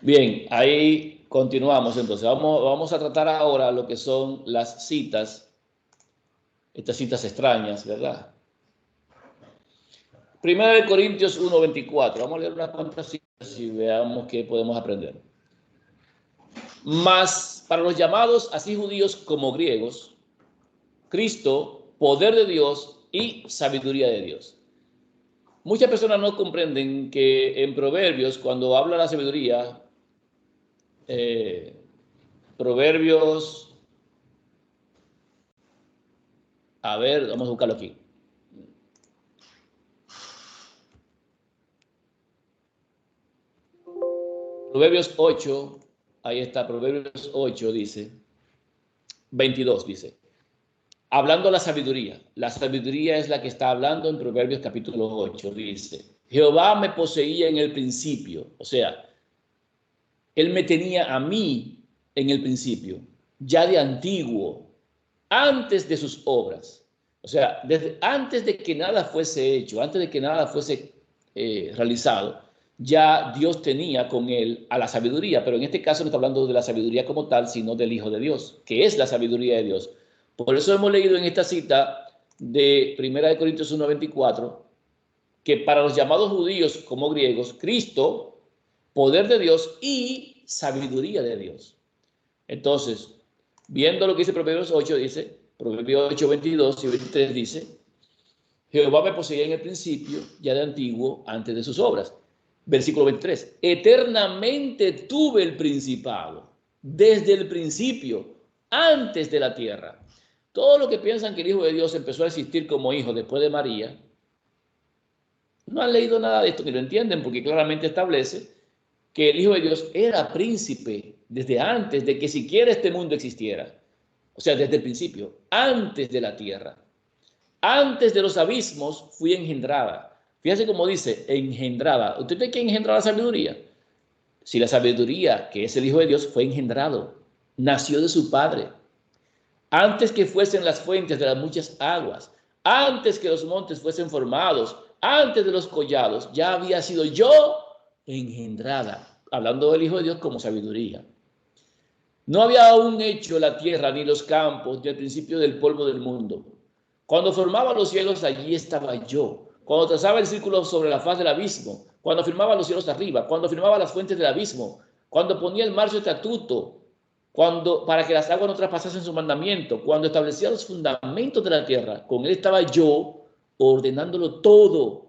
Bien, ahí continuamos entonces. Vamos a tratar ahora lo que son las citas, estas citas extrañas, ¿verdad? Primera de Corintios 1:24. Vamos a leer unas cuantas citas y veamos qué podemos aprender. Mas para los llamados, así judíos como griegos, Cristo, poder de Dios y sabiduría de Dios. Muchas personas no comprenden que en Proverbios, cuando habla la sabiduría, Proverbios, a ver, vamos a buscarlo aquí. Proverbios 8, ahí está, Proverbios 8 dice, 22 dice, hablando la sabiduría es la que está hablando en Proverbios capítulo 8, dice, Jehová me poseía en el principio, o sea, él me tenía a mí en el principio, ya de antiguo, antes de sus obras, o sea, desde antes de que nada fuese hecho, antes de que nada fuese realizado, ya Dios tenía con él a la sabiduría, pero en este caso no está hablando de la sabiduría como tal, sino del Hijo de Dios, que es la sabiduría de Dios. Por eso hemos leído en esta cita de 1 Corintios 1:24, que para los llamados judíos como griegos, Cristo, poder de Dios y sabiduría de Dios. Entonces, viendo lo que dice Proverbios 8, dice, Proverbios 8, 22 y 23 dice, Jehová me poseía en el principio, ya de antiguo, antes de sus obras. Versículo 23, eternamente tuve el principado, desde el principio, antes de la tierra. Todos los que piensan que el Hijo de Dios empezó a existir como hijo después de María, no han leído nada de esto ni lo entienden, porque claramente establece que el Hijo de Dios era príncipe desde antes de que siquiera este mundo existiera. O sea, desde el principio, antes de la tierra. Antes de los abismos fui engendrada. Fíjese cómo dice, engendrada. ¿Usted cree que engendra la sabiduría? Si la sabiduría, que es el Hijo de Dios, fue engendrado, nació de su Padre. Antes que fuesen las fuentes de las muchas aguas, antes que los montes fuesen formados, antes de los collados, ya había sido yo engendrada. Hablando del Hijo de Dios como sabiduría. No había aún hecho la tierra ni los campos ni el principio del polvo del mundo. Cuando formaba los cielos, allí estaba yo. Cuando trazaba el círculo sobre la faz del abismo, cuando firmaba los cielos arriba, cuando firmaba las fuentes del abismo, cuando ponía el mar su estatuto, para que las aguas no traspasasen su mandamiento, cuando establecía los fundamentos de la tierra, con él estaba yo ordenándolo todo.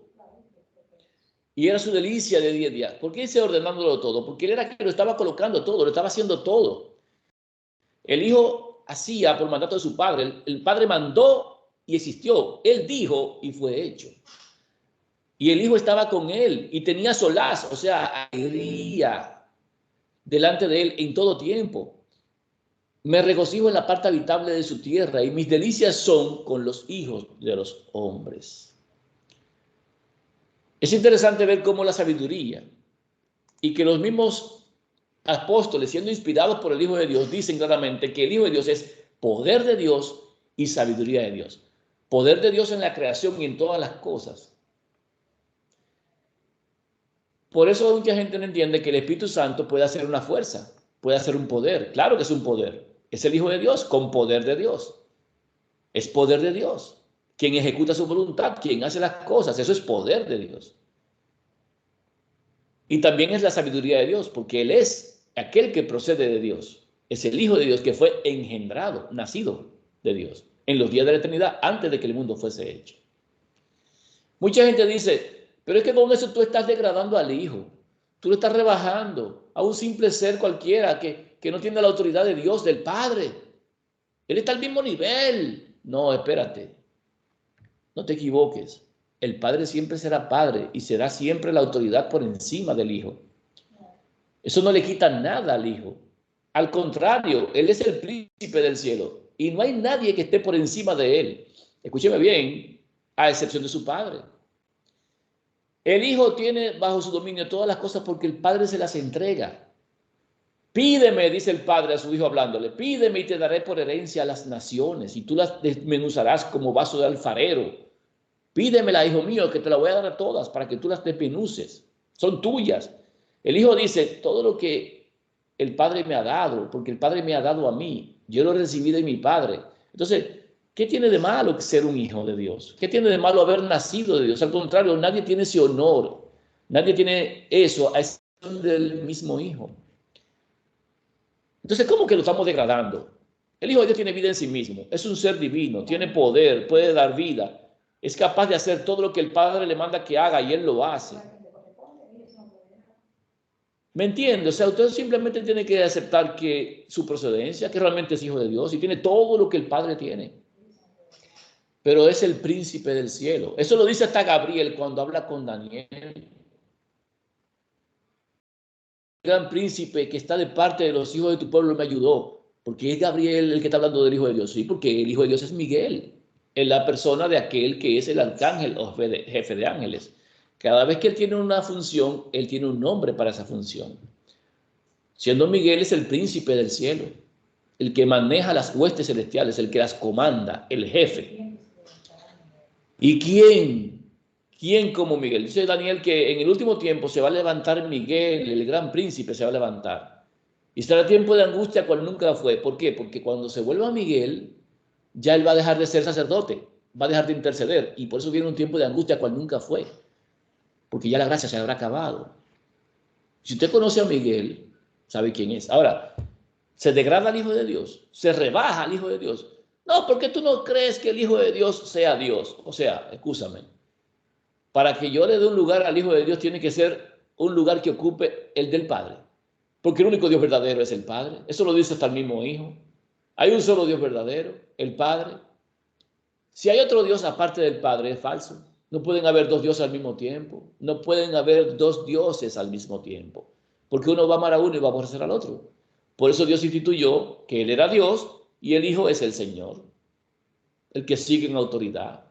Y era su delicia de día a día. ¿Por qué dice ordenándolo todo? Porque él era que lo estaba colocando todo, lo estaba haciendo todo. El Hijo hacía por mandato de su Padre. El Padre mandó y existió. Él dijo y fue hecho. Y el Hijo estaba con él y tenía solaz, o sea, alegría delante de él en todo tiempo. Me regocijo en la parte habitable de su tierra y mis delicias son con los hijos de los hombres. Es interesante ver cómo la sabiduría y que los mismos apóstoles, siendo inspirados por el Hijo de Dios, dicen claramente que el Hijo de Dios es poder de Dios y sabiduría de Dios. Poder de Dios en la creación y en todas las cosas. Por eso mucha gente no entiende que el Espíritu Santo puede hacer una fuerza, puede hacer un poder. Claro que es un poder. Es el Hijo de Dios con poder de Dios. Es poder de Dios. Quien ejecuta su voluntad, quien hace las cosas, eso es poder de Dios. Y también es la sabiduría de Dios, porque Él es aquel que procede de Dios. Es el Hijo de Dios que fue engendrado, nacido de Dios, en los días de la eternidad, antes de que el mundo fuese hecho. Mucha gente dice, pero es que con eso tú estás degradando al Hijo. Tú lo estás rebajando a un simple ser cualquiera que no tiene la autoridad de Dios, del Padre. Él está al mismo nivel. No, espérate. No te equivoques. El Padre siempre será Padre y será siempre la autoridad por encima del Hijo. Eso no le quita nada al Hijo. Al contrario, Él es el príncipe del cielo y no hay nadie que esté por encima de Él. Escúcheme bien, a excepción de su Padre. El Hijo tiene bajo su dominio todas las cosas porque el Padre se las entrega. Pídeme, dice el Padre a su Hijo hablándole, pídeme y te daré por herencia a las naciones y tú las desmenuzarás como vaso de alfarero. Pídemela, hijo mío, que te la voy a dar a todas para que tú las desmenuces. Son tuyas. El Hijo dice, todo lo que el Padre me ha dado, porque el Padre me ha dado a mí, yo lo he recibido de mi Padre. Entonces, ¿qué tiene de malo ser un hijo de Dios? ¿Qué tiene de malo haber nacido de Dios? Al contrario, nadie tiene ese honor, nadie tiene eso a excepción del mismo Hijo. Entonces, ¿cómo que lo estamos degradando? El Hijo de Dios tiene vida en sí mismo, es un ser divino, tiene poder, puede dar vida, es capaz de hacer todo lo que el Padre le manda que haga y Él lo hace. ¿Me entiende? O sea, usted simplemente tiene que aceptar que su procedencia, que realmente es hijo de Dios y tiene todo lo que el Padre tiene. Pero es el príncipe del cielo. Eso lo dice hasta Gabriel cuando habla con Daniel. El gran príncipe que está de parte de los hijos de tu pueblo me ayudó. Porque es Gabriel el que está hablando del Hijo de Dios. Sí, porque el Hijo de Dios es Miguel, es la persona de aquel que es el arcángel o jefe de ángeles. Cada vez que él tiene una función, él tiene un nombre para esa función. Siendo Miguel es el príncipe del cielo, el que maneja las huestes celestiales, el que las comanda, el jefe. ¿Y quién como Miguel? Dice Daniel que en el último tiempo se va a levantar Miguel, el gran príncipe se va a levantar. Y será tiempo de angustia cual nunca fue. ¿Por qué? Porque cuando se vuelva Miguel, ya él va a dejar de ser sacerdote, va a dejar de interceder. Y por eso viene un tiempo de angustia cual nunca fue. Porque ya la gracia se habrá acabado. Si usted conoce a Miguel, sabe quién es. Ahora, ¿se degrada al Hijo de Dios? ¿Se rebaja al Hijo de Dios? No, porque tú no crees que el Hijo de Dios sea Dios. O sea, escúchame. Para que yo le dé un lugar al Hijo de Dios, tiene que ser un lugar que ocupe el del Padre. Porque el único Dios verdadero es el Padre. Eso lo dice hasta el mismo Hijo. Hay un solo Dios verdadero, el Padre. Si hay otro Dios aparte del Padre, es falso. No pueden haber dos dioses al mismo tiempo. No pueden haber dos dioses al mismo tiempo. Porque uno va a amar a uno y va a aborrecer al otro. Por eso Dios instituyó que Él era Dios y el Hijo es el Señor. El que sigue en autoridad.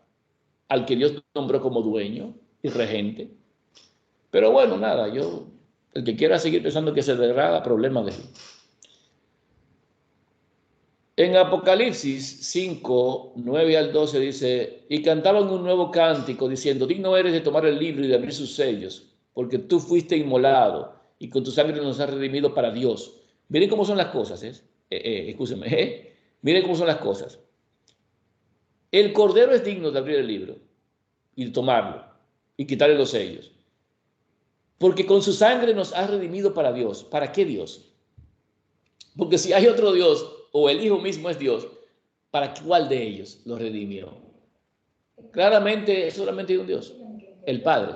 Al que Dios nombró como dueño y regente. Pero bueno, nada, el que quiera seguir pensando que se degrada, problema de él. En Apocalipsis 5, 9 al 12 dice, y cantaban un nuevo cántico diciendo, digno eres de tomar el libro y de abrir sus sellos, porque tú fuiste inmolado y con tu sangre nos has redimido para Dios. Miren cómo son las cosas, escúchenme, miren cómo son las cosas. El Cordero es digno de abrir el libro y de tomarlo y quitarle los sellos. Porque con su sangre nos ha redimido para Dios. ¿Para qué Dios? Porque si hay otro Dios o el Hijo mismo es Dios, ¿para cuál de ellos lo redimió? Claramente solamente hay un Dios, el Padre.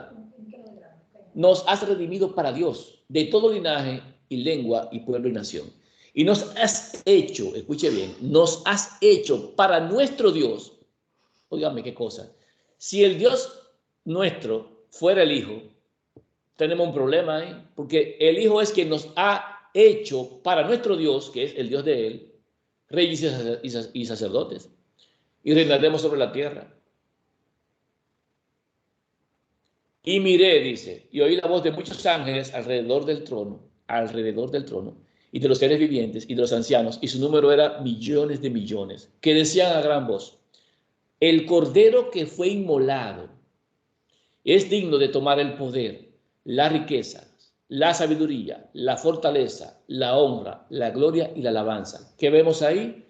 Nos has redimido para Dios, de todo linaje y lengua y pueblo y nación. Y nos has hecho, escuche bien, nos has hecho para nuestro Dios. Óigame qué cosa. Si el Dios nuestro fuera el Hijo, tenemos un problema ahí, porque el Hijo es quien nos ha hecho para nuestro Dios, que es el Dios de Él, reyes y sacerdotes, y reinaremos sobre la tierra. Y miré, dice, y oí la voz de muchos ángeles alrededor del trono, y de los seres vivientes y de los ancianos, y su número era millones de millones, que decían a gran voz, el Cordero que fue inmolado es digno de tomar el poder, la riqueza, la sabiduría, la fortaleza, la honra, la gloria y la alabanza. ¿Qué vemos ahí?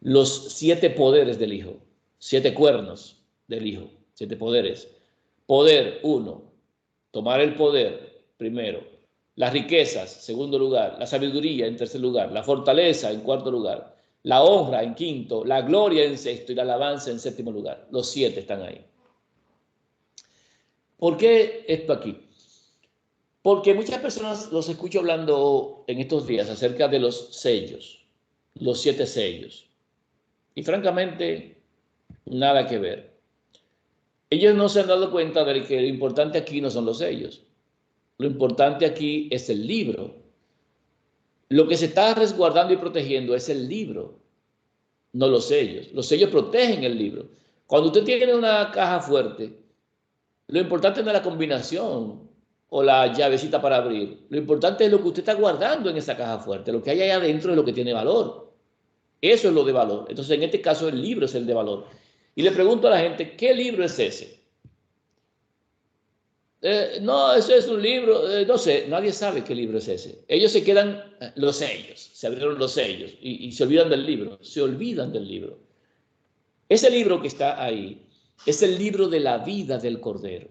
Los 7 poderes del Hijo, 7 cuernos del Hijo, 7 poderes. Poder, 1, tomar el poder, primero. Las riquezas, segundo lugar. La sabiduría, en tercer lugar. La fortaleza, en cuarto lugar. La honra, en quinto. La gloria, en sexto. Y la alabanza, en séptimo lugar. Los 7 están ahí. ¿Por qué esto aquí? Porque muchas personas los escucho hablando en estos días acerca de los sellos, los 7 sellos. Y francamente, nada que ver. Ellos no se han dado cuenta de que lo importante aquí no son los sellos. Lo importante aquí es el libro. Lo que se está resguardando y protegiendo es el libro, no los sellos. Los sellos protegen el libro. Cuando usted tiene una caja fuerte, lo importante no es la combinación o la llavecita para abrir. Lo importante es lo que usted está guardando en esa caja fuerte. Lo que hay ahí adentro es lo que tiene valor. Eso es lo de valor. Entonces, en este caso, el libro es el de valor. Y le pregunto a la gente, ¿qué libro es ese? No, eso es un libro, no sé, nadie sabe qué libro es ese. Ellos se quedan los sellos, se abrieron los sellos y se olvidan del libro, se olvidan del libro. Ese libro que está ahí es el libro de la vida del Cordero.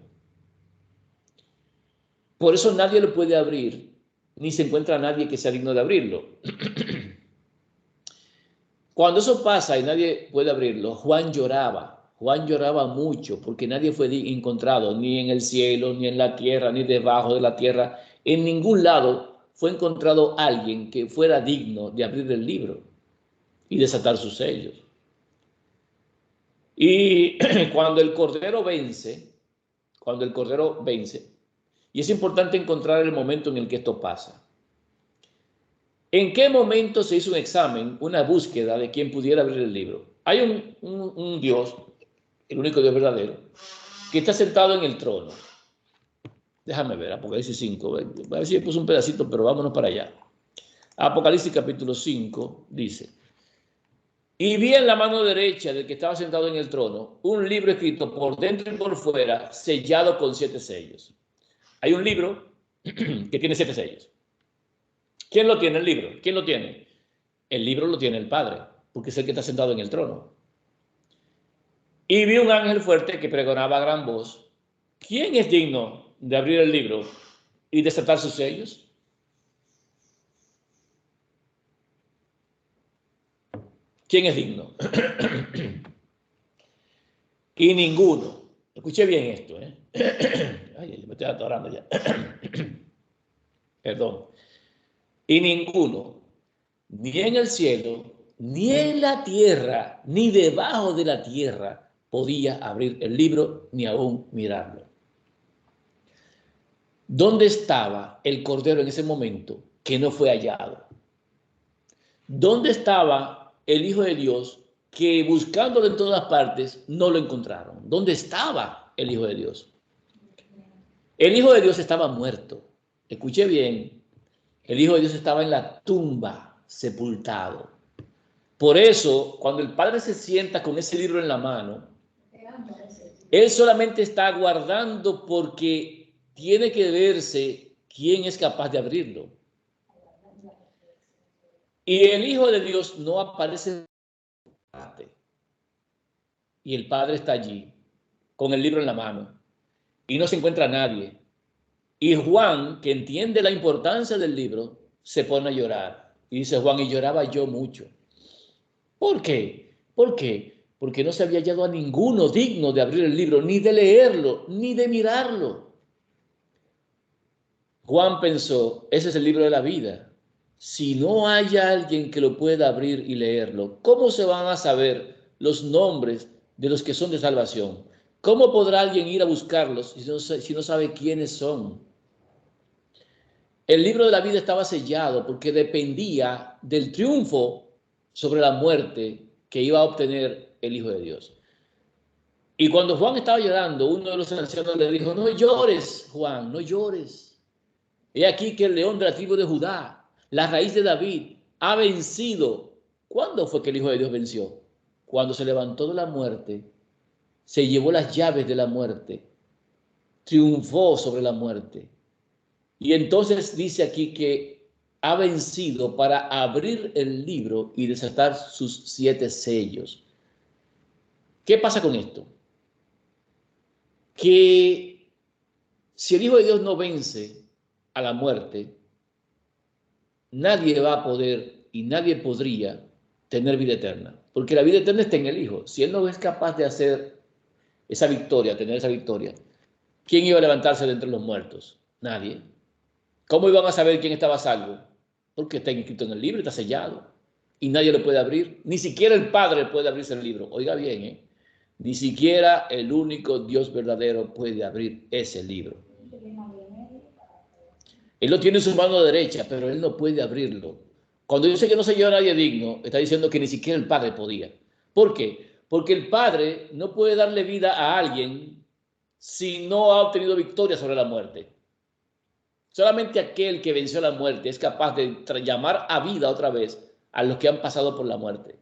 Por eso nadie lo puede abrir, ni se encuentra nadie que sea digno de abrirlo. Cuando eso pasa y nadie puede abrirlo, Juan lloraba. Juan lloraba mucho porque nadie fue encontrado, ni en el cielo, ni en la tierra, ni debajo de la tierra. En ningún lado fue encontrado alguien que fuera digno de abrir el libro y desatar sus sellos. Y cuando el Cordero vence, y es importante encontrar el momento en el que esto pasa. ¿En qué momento se hizo un examen, una búsqueda de quién pudiera abrir el libro? Hay un Dios, el único Dios verdadero, que está sentado en el trono. Déjame ver, Apocalipsis 5. A ver si puse un pedacito, pero vámonos para allá. Apocalipsis capítulo 5 dice: y vi en la mano derecha del que estaba sentado en el trono un libro escrito por dentro y por fuera, sellado con 7 sellos. Hay un libro que tiene 7 sellos. ¿Quién lo tiene el libro? ¿Quién lo tiene? El libro lo tiene el Padre, porque es el que está sentado en el trono. Y vi un ángel fuerte que pregonaba a gran voz: ¿quién es digno de abrir el libro y desatar sus sellos? ¿Quién es digno? Y ninguno. Escuché bien esto, ¿eh? Ay, me estoy atorando ya. Perdón. Y ninguno, ni en el cielo, ni en la tierra, ni debajo de la tierra, podía abrir el libro ni aún mirarlo. ¿Dónde estaba el Cordero en ese momento que no fue hallado? ¿Dónde estaba el Hijo de Dios que buscándolo en todas partes no lo encontraron? ¿Dónde estaba el Hijo de Dios? El Hijo de Dios estaba muerto. Escuché bien. El Hijo de Dios estaba en la tumba, sepultado. Por eso, cuando el Padre se sienta con ese libro en la mano, Él solamente está aguardando porque tiene que verse quién es capaz de abrirlo. Y el Hijo de Dios no aparece. Y el Padre está allí, con el libro en la mano, y no se encuentra nadie. Y Juan, que entiende la importancia del libro, se pone a llorar. Y dice Juan: y lloraba yo mucho. ¿Por qué? ¿Por qué? Porque no se había hallado a ninguno digno de abrir el libro, ni de leerlo, ni de mirarlo. Juan pensó: ese es el libro de la vida. Si no hay alguien que lo pueda abrir y leerlo, ¿cómo se van a saber los nombres de los que son de salvación? ¿Cómo podrá alguien ir a buscarlos si no sabe quiénes son? El libro de la vida estaba sellado porque dependía del triunfo sobre la muerte que iba a obtener el Hijo de Dios. Y cuando Juan estaba llorando, uno de los ancianos le dijo: no llores, Juan, no llores. He aquí que el león de la tribu de Judá, la raíz de David, ha vencido. ¿Cuándo fue que el Hijo de Dios venció? Cuando se levantó de la muerte, se llevó las llaves de la muerte, triunfó sobre la muerte. Y entonces dice aquí que ha vencido para abrir el libro y desatar sus 7 sellos. ¿Qué pasa con esto? Que si el Hijo de Dios no vence a la muerte, nadie va a poder y nadie podría tener vida eterna, porque la vida eterna está en el Hijo. Si Él no es capaz de hacer esa victoria, tener esa victoria, ¿quién iba a levantarse de entre los muertos? Nadie. ¿Cómo iban a saber quién estaba salvo? Porque está inscrito en el libro, está sellado. Y nadie lo puede abrir. Ni siquiera el Padre puede abrirse el libro. Oiga bien, ¿eh? Ni siquiera el único Dios verdadero puede abrir ese libro. Él lo tiene en su mano derecha, pero él no puede abrirlo. Cuando dice que no se lleva a nadie digno, está diciendo que ni siquiera el Padre podía. ¿Por qué? Porque el Padre no puede darle vida a alguien si no ha obtenido victoria sobre la muerte. Solamente aquel que venció la muerte es capaz de llamar a vida otra vez a los que han pasado por la muerte.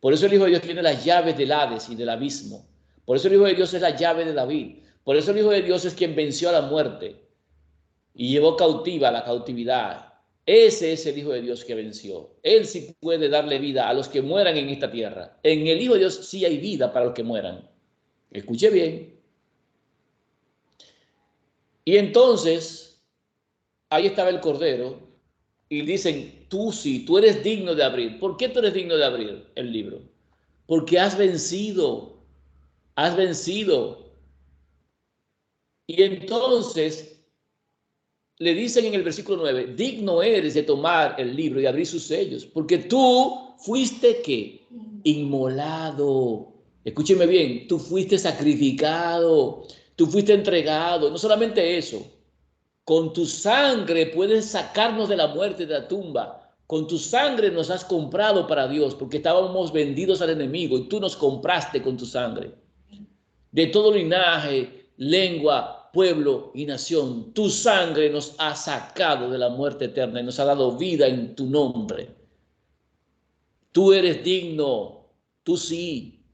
Por eso el Hijo de Dios tiene las llaves del Hades y del abismo. Por eso el Hijo de Dios es la llave de David. Por eso el Hijo de Dios es quien venció a la muerte y llevó cautiva la cautividad. Ese es el Hijo de Dios que venció. Él sí puede darle vida a los que mueran en esta tierra. En el Hijo de Dios sí hay vida para los que mueran. Escuche bien. Y entonces, ahí estaba el Cordero y dicen, tú sí, tú eres digno de abrir. ¿Por qué tú eres digno de abrir el libro? Porque has vencido, has vencido. Y entonces le dicen en el versículo 9, digno eres de tomar el libro y abrir sus sellos, porque tú fuiste ¿qué? Inmolado. Escúcheme bien, tú fuiste sacrificado, tú fuiste entregado. No solamente eso, con tu sangre puedes sacarnos de la muerte, de la tumba. Con tu sangre nos has comprado para Dios, porque estábamos vendidos al enemigo y tú nos compraste con tu sangre. De todo linaje, lengua, pueblo y nación, tu sangre nos ha sacado de la muerte eterna y nos ha dado vida en tu nombre. Tú eres digno, tú sí.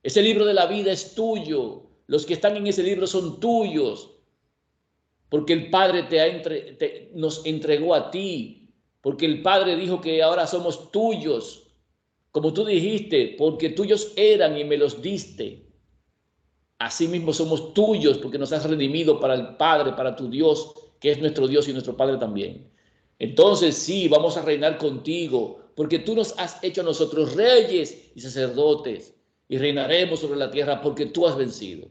Ese libro de la vida es tuyo. Los que están en ese libro son tuyos. Porque el Padre nos entregó a ti, porque el Padre dijo que ahora somos tuyos, como tú dijiste, porque tuyos eran y me los diste. Asimismo somos tuyos, porque nos has redimido para el Padre, para tu Dios, que es nuestro Dios y nuestro Padre también. Entonces sí, vamos a reinar contigo, porque tú nos has hecho a nosotros reyes y sacerdotes, y reinaremos sobre la tierra porque tú has vencido.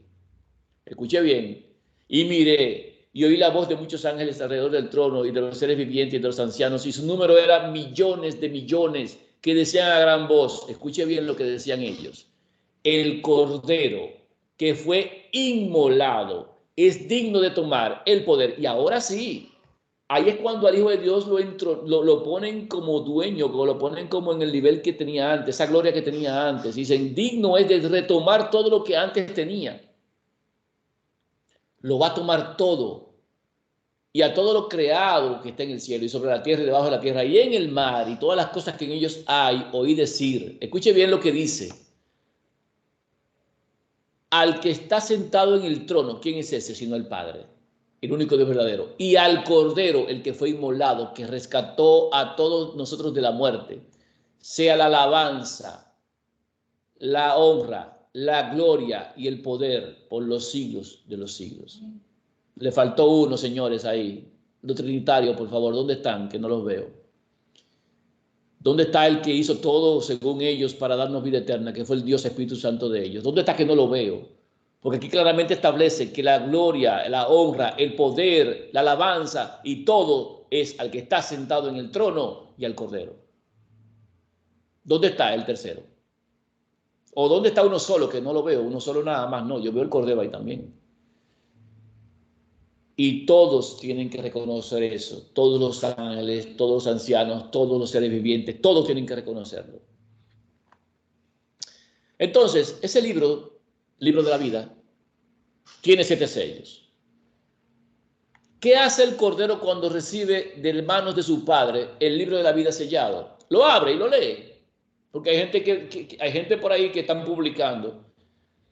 Escuché bien. Y miré y oí la voz de muchos ángeles alrededor del trono y de los seres vivientes y de los ancianos, y su número era millones de millones que decían a gran voz, escuche bien lo que decían ellos, el Cordero que fue inmolado es digno de tomar el poder. Y ahora sí, ahí es cuando al Hijo de Dios lo ponen como dueño, lo ponen como en el nivel que tenía antes, esa gloria que tenía antes. Dicen, digno es de retomar todo lo que antes tenía. Lo va a tomar todo. Y a todo lo creado que está en el cielo y sobre la tierra y debajo de la tierra y en el mar y todas las cosas que en ellos hay, oí decir. Escuche bien lo que dice. Al que está sentado en el trono, ¿quién es ese sino el Padre? El único Dios verdadero. Y al Cordero, el que fue inmolado, que rescató a todos nosotros de la muerte, sea la alabanza, la honra, la gloria y el poder por los siglos de los siglos. Le faltó uno, señores, ahí. Los trinitarios, por favor, ¿dónde están? Que no los veo. ¿Dónde está el que hizo todo según ellos para darnos vida eterna, que fue el Dios Espíritu Santo de ellos? ¿Dónde está que no lo veo? Porque aquí claramente establece que la gloria, la honra, el poder, la alabanza y todo es al que está sentado en el trono y al Cordero. ¿Dónde está el tercero? ¿O dónde está uno solo? Que no lo veo, uno solo nada más. No, yo veo el Cordero ahí también. Y todos tienen que reconocer eso. Todos los ángeles, todos los ancianos, todos los seres vivientes, todos tienen que reconocerlo. Entonces, ese libro, libro de la vida, tiene 7 sellos. ¿Qué hace el Cordero cuando recibe de manos de su padre el libro de la vida sellado? Lo abre y lo lee. Porque hay gente, hay gente por ahí que están publicando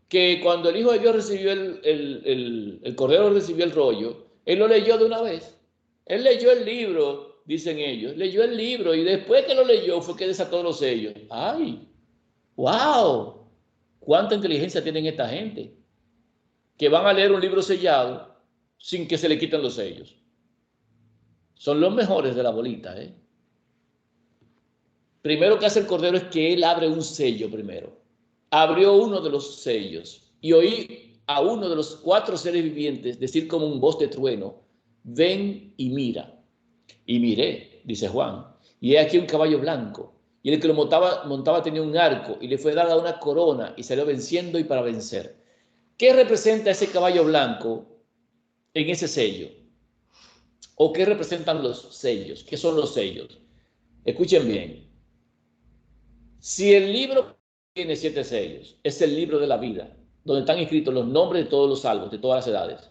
que cuando el Hijo de Dios recibió el Cordero recibió el rollo, él lo leyó de una vez. Él leyó el libro, dicen ellos, leyó el libro y después que lo leyó fue que desató los sellos. ¡Ay! ¡Wow! ¿Cuánta inteligencia tienen esta gente? Que van a leer un libro sellado sin que se le quiten los sellos. Son los mejores de la bolita, ¿eh? Primero que hace el Cordero es que él abre un sello primero. Abrió uno de los sellos y oí a uno de los 4 seres vivientes decir como un voz de trueno, ven y mira. Y miré, dice Juan, y he aquí un caballo blanco, y el que lo montaba tenía un arco, y le fue dada una corona, y salió venciendo y para vencer. ¿Qué representa ese caballo blanco en ese sello? ¿O qué representan los sellos? ¿Qué son los sellos? Escuchen bien. Si el libro tiene 7 sellos, es el libro de la vida, donde están escritos los nombres de todos los salvos, de todas las edades.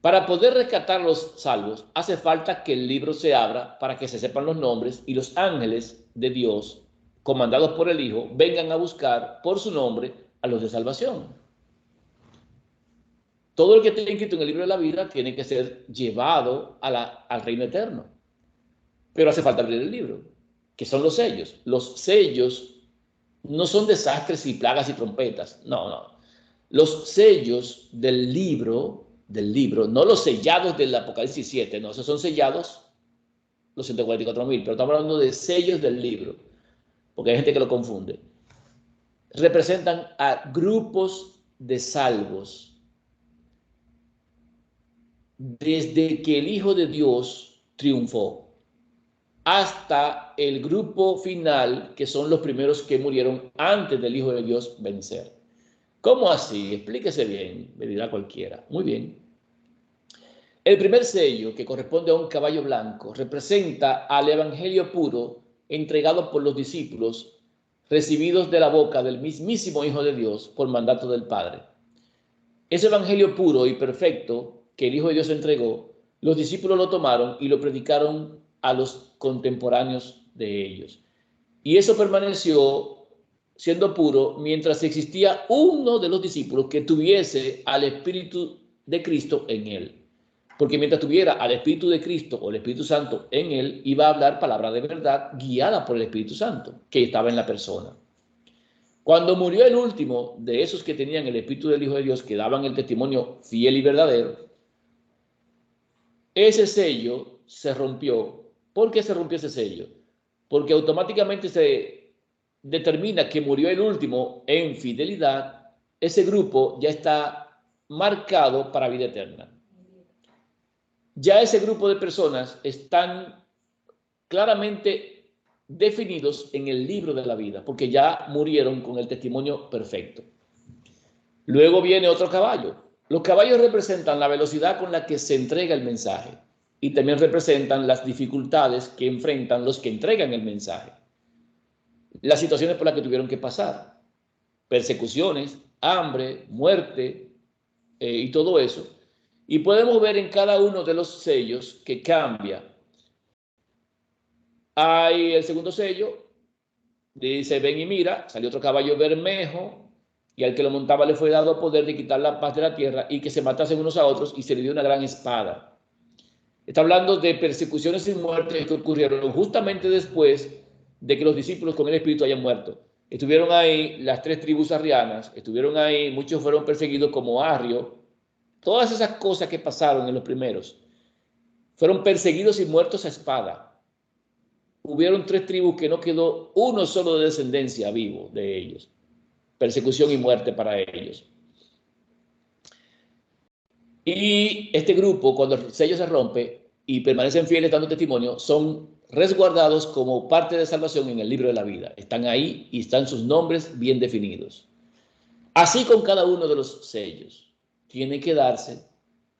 Para poder rescatar los salvos, hace falta que el libro se abra para que se sepan los nombres y los ángeles de Dios, comandados por el Hijo, vengan a buscar por su nombre a los de salvación. todo lo que esté escrito en el libro de la vida tiene que ser llevado al reino eterno. Pero hace falta abrir el libro, que son los sellos. Los sellos no son desastres y plagas y trompetas. No, no. Los sellos del libro, no los sellados del Apocalipsis 7, no, esos son sellados los 144.000, pero estamos hablando de sellos del libro, porque hay gente que lo confunde. Representan a grupos de salvos desde que el Hijo de Dios triunfó hasta el grupo final, que son los primeros que murieron antes del Hijo de Dios vencer. ¿Cómo así? Explíquese bien, me dirá cualquiera. Muy bien. El primer sello, que corresponde a un caballo blanco, representa al evangelio puro entregado por los discípulos, recibidos de la boca del mismísimo Hijo de Dios por mandato del Padre. Ese evangelio puro y perfecto que el Hijo de Dios entregó, los discípulos lo tomaron y lo predicaron a los contemporáneos de ellos. Y eso permaneció siendo puro mientras existía uno de los discípulos que tuviese al Espíritu de Cristo en él. Porque mientras tuviera al Espíritu de Cristo o el Espíritu Santo en él, iba a hablar palabra de verdad guiada por el Espíritu Santo que estaba en la persona. Cuando murió el último de esos que tenían el Espíritu del Hijo de Dios, que daban el testimonio fiel y verdadero, ese sello se rompió. ¿Por qué se rompió ese sello? Porque automáticamente se determina que murió el último en fidelidad. Ese grupo ya está marcado para vida eterna. Ya ese grupo de personas están claramente definidos en el libro de la vida, porque ya murieron con el testimonio perfecto. Luego viene otro caballo. Los caballos representan la velocidad con la que se entrega el mensaje y también representan las dificultades que enfrentan los que entregan el mensaje. Las situaciones por las que tuvieron que pasar, persecuciones, hambre, muerte y todo eso. Y podemos ver en cada uno de los sellos que cambia. Hay el segundo sello, dice: ven y mira, salió otro caballo bermejo, y al que lo montaba le fue dado poder de quitar la paz de la tierra y que se matasen unos a otros, y se le dio una gran espada. Está hablando de persecuciones y muertes que ocurrieron justamente después de que los discípulos con el Espíritu hayan muerto. Estuvieron ahí las 3 tribus arrianas, estuvieron ahí, muchos fueron perseguidos como Arrio. Todas esas cosas que pasaron en los primeros fueron perseguidos y muertos a espada. Hubieron 3 tribus que no quedó uno solo de descendencia vivo de ellos. Persecución y muerte para ellos. Y este grupo, cuando el sello se rompe y permanecen fieles dando testimonio, son resguardados como parte de salvación en el libro de la vida. Están ahí y están sus nombres bien definidos. Así con cada uno de los sellos. Tienen que darse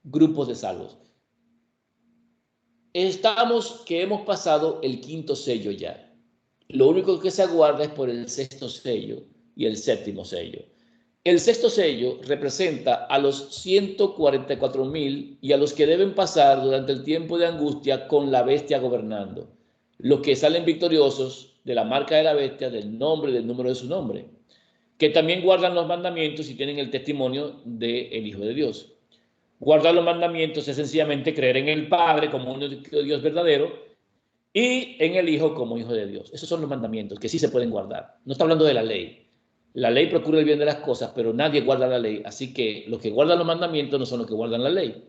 grupos de salvos. Estamos que hemos pasado el 5º sello ya. Lo único que se aguarda es por el 6º sello y el 7º sello. El 6º sello representa a los 144.000 y a los que deben pasar durante el tiempo de angustia con la bestia gobernando. Los que salen victoriosos de la marca de la bestia, del nombre y del número de su nombre, que también guardan los mandamientos y tienen el testimonio del Hijo de Dios. Guardar los mandamientos es sencillamente creer en el Padre como un Dios verdadero y en el Hijo como Hijo de Dios. Esos son los mandamientos que sí se pueden guardar. No está hablando de la ley. La ley procura el bien de las cosas, pero nadie guarda la ley. Así que los que guardan los mandamientos no son los que guardan la ley.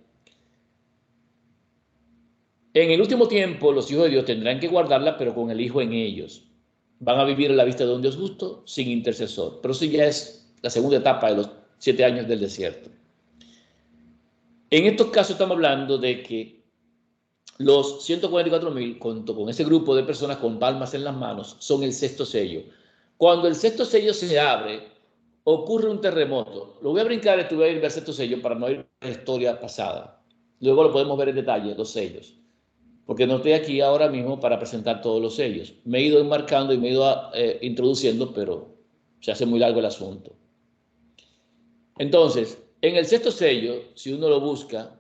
En el último tiempo, los hijos de Dios tendrán que guardarla, pero con el Hijo en ellos. Van a vivir en la vista de un Dios justo, sin intercesor. Pero eso ya es la segunda etapa de los 7 años del desierto. En estos casos estamos hablando de que los 144.000, junto con ese grupo de personas con palmas en las manos, son el 6º sello. Cuando el 6º sello se abre, ocurre un terremoto. Lo voy a brincar, voy a ir al 6º sello para no ir a la historia pasada. Luego lo podemos ver en detalle, los sellos. Porque no estoy aquí ahora mismo para presentar todos los sellos. Me he ido enmarcando y me he ido introduciendo, pero se hace muy largo el asunto. Entonces, en el 6º sello, si uno lo busca,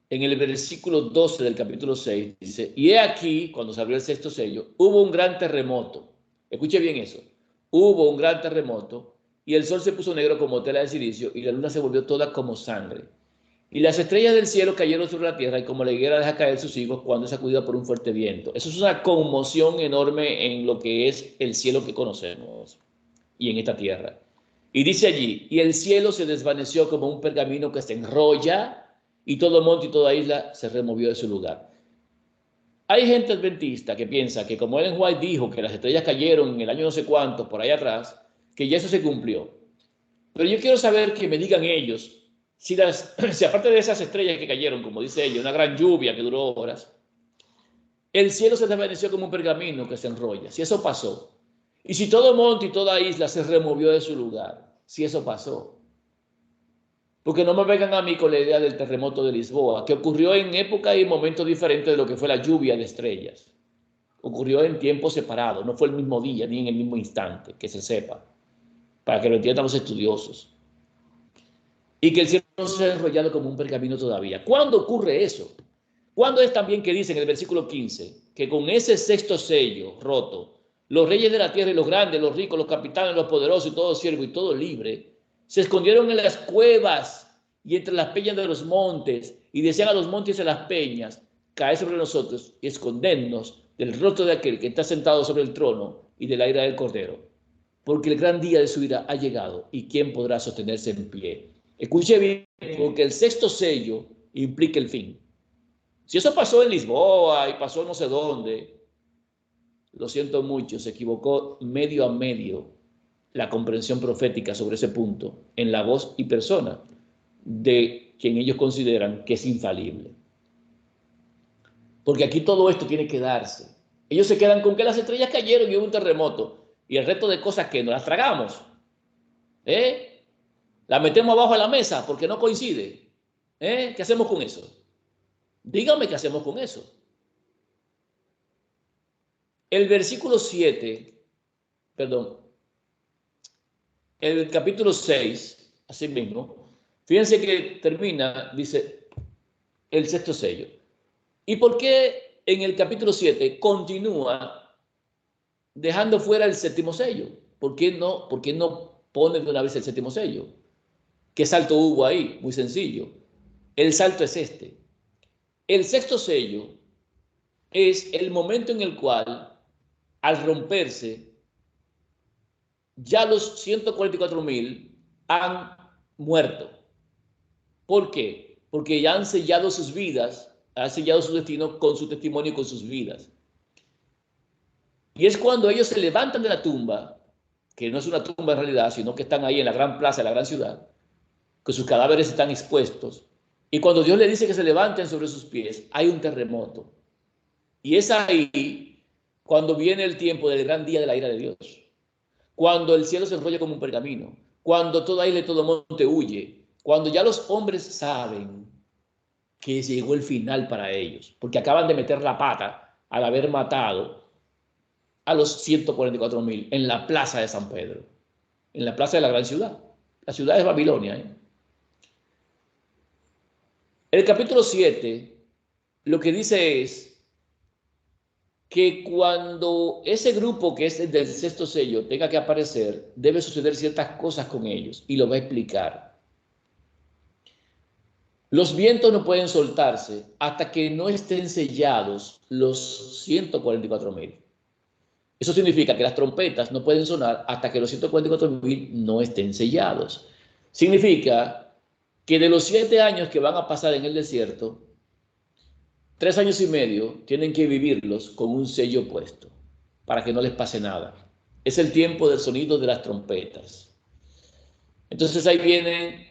en el versículo 12 del capítulo 6, dice: y he aquí, cuando se abrió el 6º sello, hubo un gran terremoto. Escuche bien eso. Hubo un gran terremoto y el sol se puso negro como tela de silicio, y la luna se volvió toda como sangre. Y las estrellas del cielo cayeron sobre la tierra, y como la higuera deja caer sus higos cuando es sacudida por un fuerte viento. Eso es una conmoción enorme en lo que es el cielo que conocemos y en esta tierra. Y dice allí, y el cielo se desvaneció como un pergamino que se enrolla, y todo monte y toda isla se removió de su lugar. Hay gente adventista que piensa que como Ellen White dijo que las estrellas cayeron en el año no sé cuánto, por ahí atrás, que ya eso se cumplió. Pero yo quiero saber que me digan ellos, si aparte de esas estrellas que cayeron, como dice ella, una gran lluvia que duró horas, el cielo se desvaneció como un pergamino que se enrolla, si eso pasó, y si todo monte y toda isla se removió de su lugar, si eso pasó. Porque no me vengan a mí con la idea del terremoto de Lisboa, que ocurrió en época y momentos diferentes de lo que fue la lluvia de estrellas. Ocurrió en tiempos separados, no fue el mismo día ni en el mismo instante, que se sepa, para que lo entiendan los estudiosos. Y que el cielo no se ha enrollado como un pergamino todavía. ¿Cuándo ocurre eso? ¿Cuándo es también que dice en el versículo 15 que con ese sexto sello roto, los reyes de la tierra y los grandes, los ricos, los capitanes, los poderosos y todo siervo y todo libre, se escondieron en las cuevas y entre las peñas de los montes y decían a los montes y a las peñas, caed sobre nosotros y escondernos del rostro de aquel que está sentado sobre el trono y de la ira del Cordero? Porque el gran día de su ira ha llegado y ¿quién podrá sostenerse en pie? Escuche bien, porque el sexto sello implica el fin. Si eso pasó en Lisboa y pasó no sé dónde, lo siento mucho, se equivocó medio a medio la comprensión profética sobre ese punto en la voz y persona de quien ellos consideran que es infalible. Porque aquí todo esto tiene que darse. Ellos se quedan con que las estrellas cayeron y hubo un terremoto y el resto de cosas que nos las tragamos. La metemos abajo de la mesa porque no coincide. ¿Qué hacemos con eso? Dígame qué hacemos con eso. El versículo 7, perdón, el capítulo 6, así mismo, fíjense que termina, dice, el sexto sello. ¿Y por qué en el capítulo 7 continúa dejando fuera el séptimo sello? ¿Por qué no pone de una vez el séptimo sello? ¿Qué salto hubo ahí? Muy sencillo. El salto es este. El sexto sello es el momento en el cual, al romperse, ya los 144,000 han muerto. ¿Por qué? Porque ya han sellado sus vidas, han sellado su destino con su testimonio y con sus vidas. Y es cuando ellos se levantan de la tumba, que no es una tumba en realidad, sino que están ahí en la gran plaza de la gran ciudad, que sus cadáveres están expuestos. Y cuando Dios le dice que se levanten sobre sus pies, hay un terremoto. Y es ahí cuando viene el tiempo del gran día de la ira de Dios. Cuando el cielo se enrolla como un pergamino. Cuando toda isla y todo monte huye. Cuando ya los hombres saben que llegó el final para ellos. Porque acaban de meter la pata al haber matado a los 144,000 en la plaza de San Pedro. En la plaza de la gran ciudad. La ciudad es Babilonia. El capítulo 7 lo que dice es que cuando ese grupo que es del sexto sello tenga que aparecer, debe suceder ciertas cosas con ellos y lo va a explicar. Los vientos no pueden soltarse hasta que no estén sellados los 144,000. Eso significa que las trompetas no pueden sonar hasta que los 144,000 no estén sellados. Significa que de los 7 años que van a pasar en el desierto, 3 años y medio tienen que vivirlos con un sello puesto para que no les pase nada. Es el tiempo del sonido de las trompetas. Entonces ahí vienen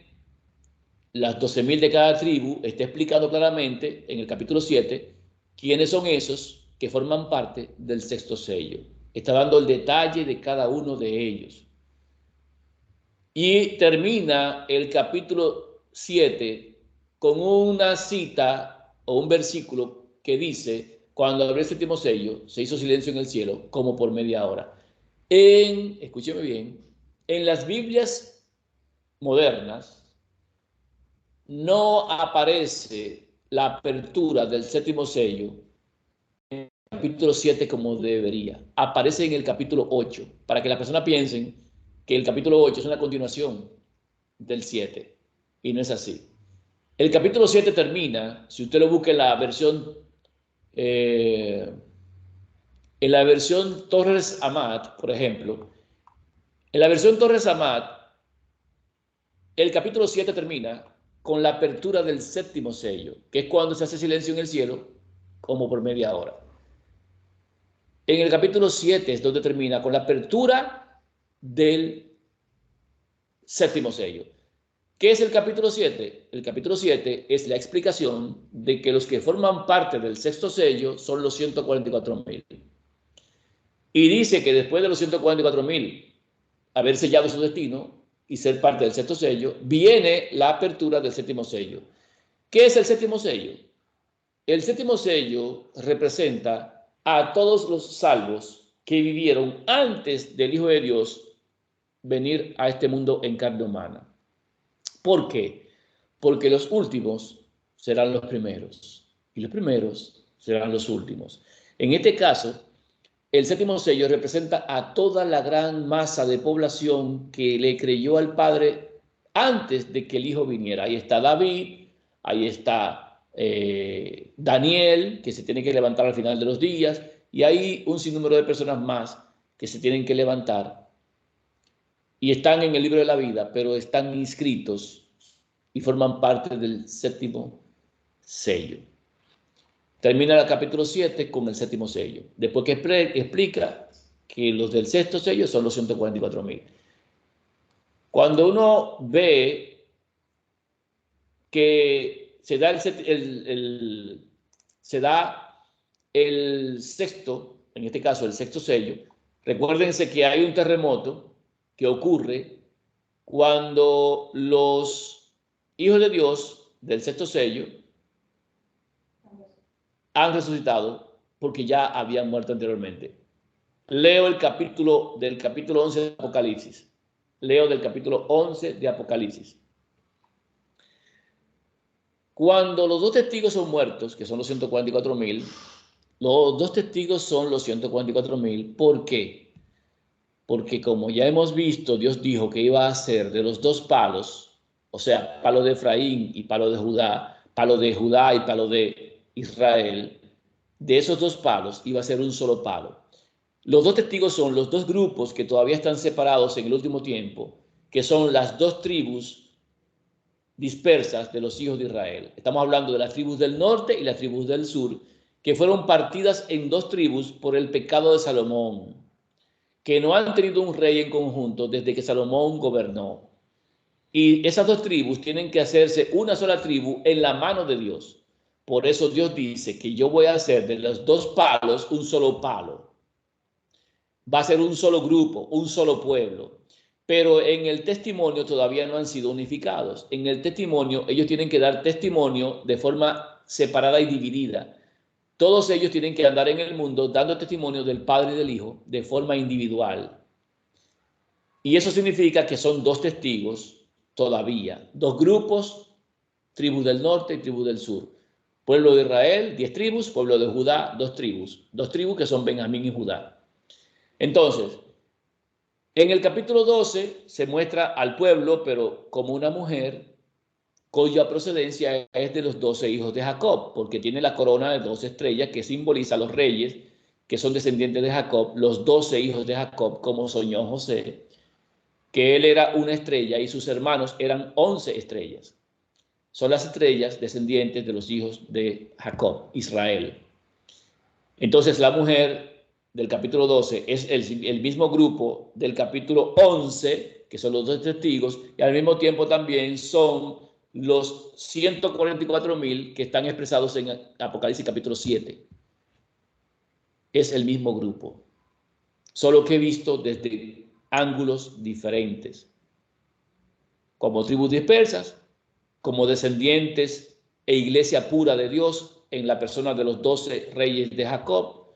las 12,000 de cada tribu. Está explicado claramente en el capítulo 7 quiénes son esos que forman parte del sexto sello. Está dando el detalle de cada uno de ellos. Y termina el capítulo 7 con una cita o un versículo que dice, cuando abrió el séptimo sello, se hizo silencio en el cielo como por media hora. Escúcheme bien, en las Biblias modernas no aparece la apertura del séptimo sello en el capítulo 7 como debería. Aparece en el capítulo 8, para que las personas piensen que el capítulo 8 es una continuación del 7, y no es así. El capítulo 7 termina, si usted lo busca eh, en la versión Torres Amat, por ejemplo, en la versión Torres Amat, el capítulo 7 termina con la apertura del séptimo sello, que es cuando se hace silencio en el cielo, como por media hora. En el capítulo 7 es donde termina con la apertura del séptimo sello. ¿Qué es el capítulo 7? El capítulo 7 es la explicación de que los que forman parte del sexto sello son los 144.000. Y dice que después de los 144.000 haber sellado su destino y ser parte del sexto sello, viene la apertura del séptimo sello. ¿Qué es el séptimo sello? El séptimo sello representa a todos los salvos que vivieron antes del Hijo de Dios venir a este mundo en carne humana. ¿Por qué? Porque los últimos serán los primeros y los primeros serán los últimos. En este caso, el séptimo sello representa a toda la gran masa de población que le creyó al Padre antes de que el Hijo viniera. Ahí está David, ahí está Daniel, que se tiene que levantar al final de los días, y hay un sinnúmero de personas más que se tienen que levantar y están en el libro de la vida, pero están inscritos y forman parte del séptimo sello. Termina el capítulo 7 con el séptimo sello. Después que explica que los del sexto sello son los 144.000. Cuando uno ve que se da el sexto, en este caso el sexto sello, recuérdense que hay un terremoto que ocurre cuando los hijos de Dios del sexto sello han resucitado porque ya habían muerto anteriormente. Leo del capítulo 11 de Apocalipsis. Leo del capítulo 11 de Apocalipsis. Cuando los dos testigos son muertos, que son los 144.000, los dos testigos son los 144.000. ¿Por qué? Porque como ya hemos visto, Dios dijo que iba a hacer de los dos palos, o sea, palo de Efraín y palo de Judá y palo de Israel, de esos dos palos iba a ser un solo palo. Los dos testigos son los dos grupos que todavía están separados en el último tiempo, que son las dos tribus dispersas de los hijos de Israel. Estamos hablando de las tribus del norte y las tribus del sur, que fueron partidas en dos tribus por el pecado de Salomón, que no han tenido un rey en conjunto desde que Salomón gobernó. Y esas dos tribus tienen que hacerse una sola tribu en la mano de Dios. Por eso Dios dice que yo voy a hacer de los dos palos un solo palo. Va a ser un solo grupo, un solo pueblo. Pero en el testimonio todavía no han sido unificados. En el testimonio ellos tienen que dar testimonio de forma separada y dividida. Todos ellos tienen que andar en el mundo dando testimonio del Padre y del Hijo de forma individual. Y eso significa que son dos testigos todavía, dos grupos, tribus del norte y tribus del sur. Pueblo de Israel, 10 tribus, pueblo de Judá, 2 tribus que son Benjamín y Judá. Entonces, en el capítulo 12 se muestra al pueblo, pero como una mujer cuya procedencia es de los 12 hijos de Jacob, porque tiene la corona de 12 estrellas que simboliza a los reyes que son descendientes de Jacob, los 12 hijos de Jacob, como soñó José, que él era una estrella y sus hermanos eran 11 estrellas. Son las estrellas descendientes de los hijos de Jacob, Israel. Entonces la mujer del capítulo 12 es el mismo grupo del capítulo 11, que son los dos testigos, y al mismo tiempo también son los 144.000 que están expresados en Apocalipsis capítulo 7. Es el mismo grupo, solo que he visto desde ángulos diferentes, como tribus dispersas, como descendientes e iglesia pura de Dios en la persona de los 12 reyes de Jacob,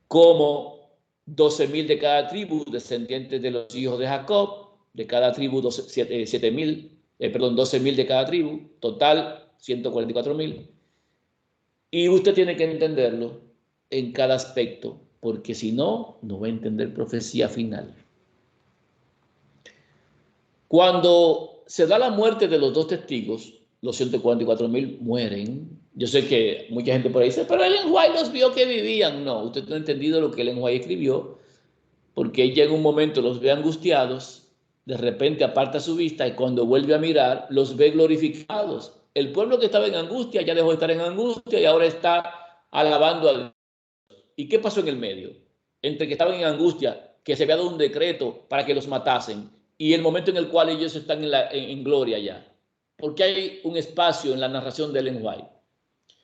como 12.000 de cada tribu, descendientes de los hijos de Jacob, de cada tribu 12.000 de cada tribu, total 144.000. Y usted tiene que entenderlo en cada aspecto, porque si no, no va a entender profecía final. Cuando se da la muerte de los dos testigos, los 144,000 mueren. Yo sé que mucha gente por ahí dice, pero Ellen White los vio que vivían. No, usted no ha entendido lo que Ellen White escribió, porque ella en un momento los ve angustiados, de repente aparta su vista y cuando vuelve a mirar, los ve glorificados. El pueblo que estaba en angustia ya dejó de estar en angustia y ahora está alabando a Dios. ¿Y qué pasó en el medio? Entre que estaban en angustia, que se había dado un decreto para que los matasen, y el momento en el cual ellos están en gloria ya. Porque hay un espacio en la narración de Ellen White.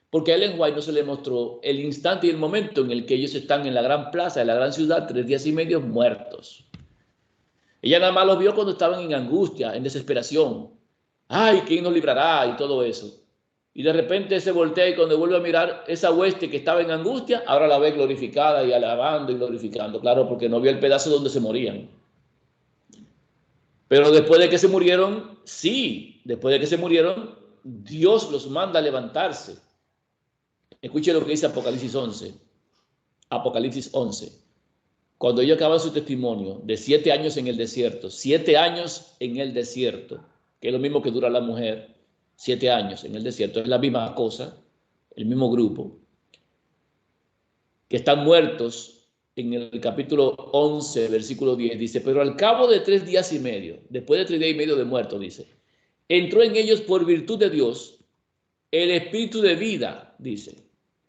Porque a Ellen White no se le mostró el instante y el momento en el que ellos están en la gran plaza de la gran ciudad, 3 días y medio muertos. Ella nada más los vio cuando estaban en angustia, en desesperación. Ay, ¿quién nos librará? Y todo eso. Y de repente se voltea y cuando vuelve a mirar esa hueste que estaba en angustia, ahora la ve glorificada y alabando y glorificando. Claro, porque no vio el pedazo donde se morían. Pero después de que se murieron, sí, después de que se murieron, Dios los manda a levantarse. Escuche lo que dice Apocalipsis 11. Apocalipsis 11. Cuando ellos acaban su testimonio de 7 años en el desierto, 7 años en el desierto, que es lo mismo que dura la mujer, 7 años en el desierto, es la misma cosa, el mismo grupo, que están muertos en el capítulo 11, versículo 10, dice, pero al cabo de 3 días y medio, después de 3 días y medio de muerto, dice, entró en ellos por virtud de Dios el espíritu de vida, dice,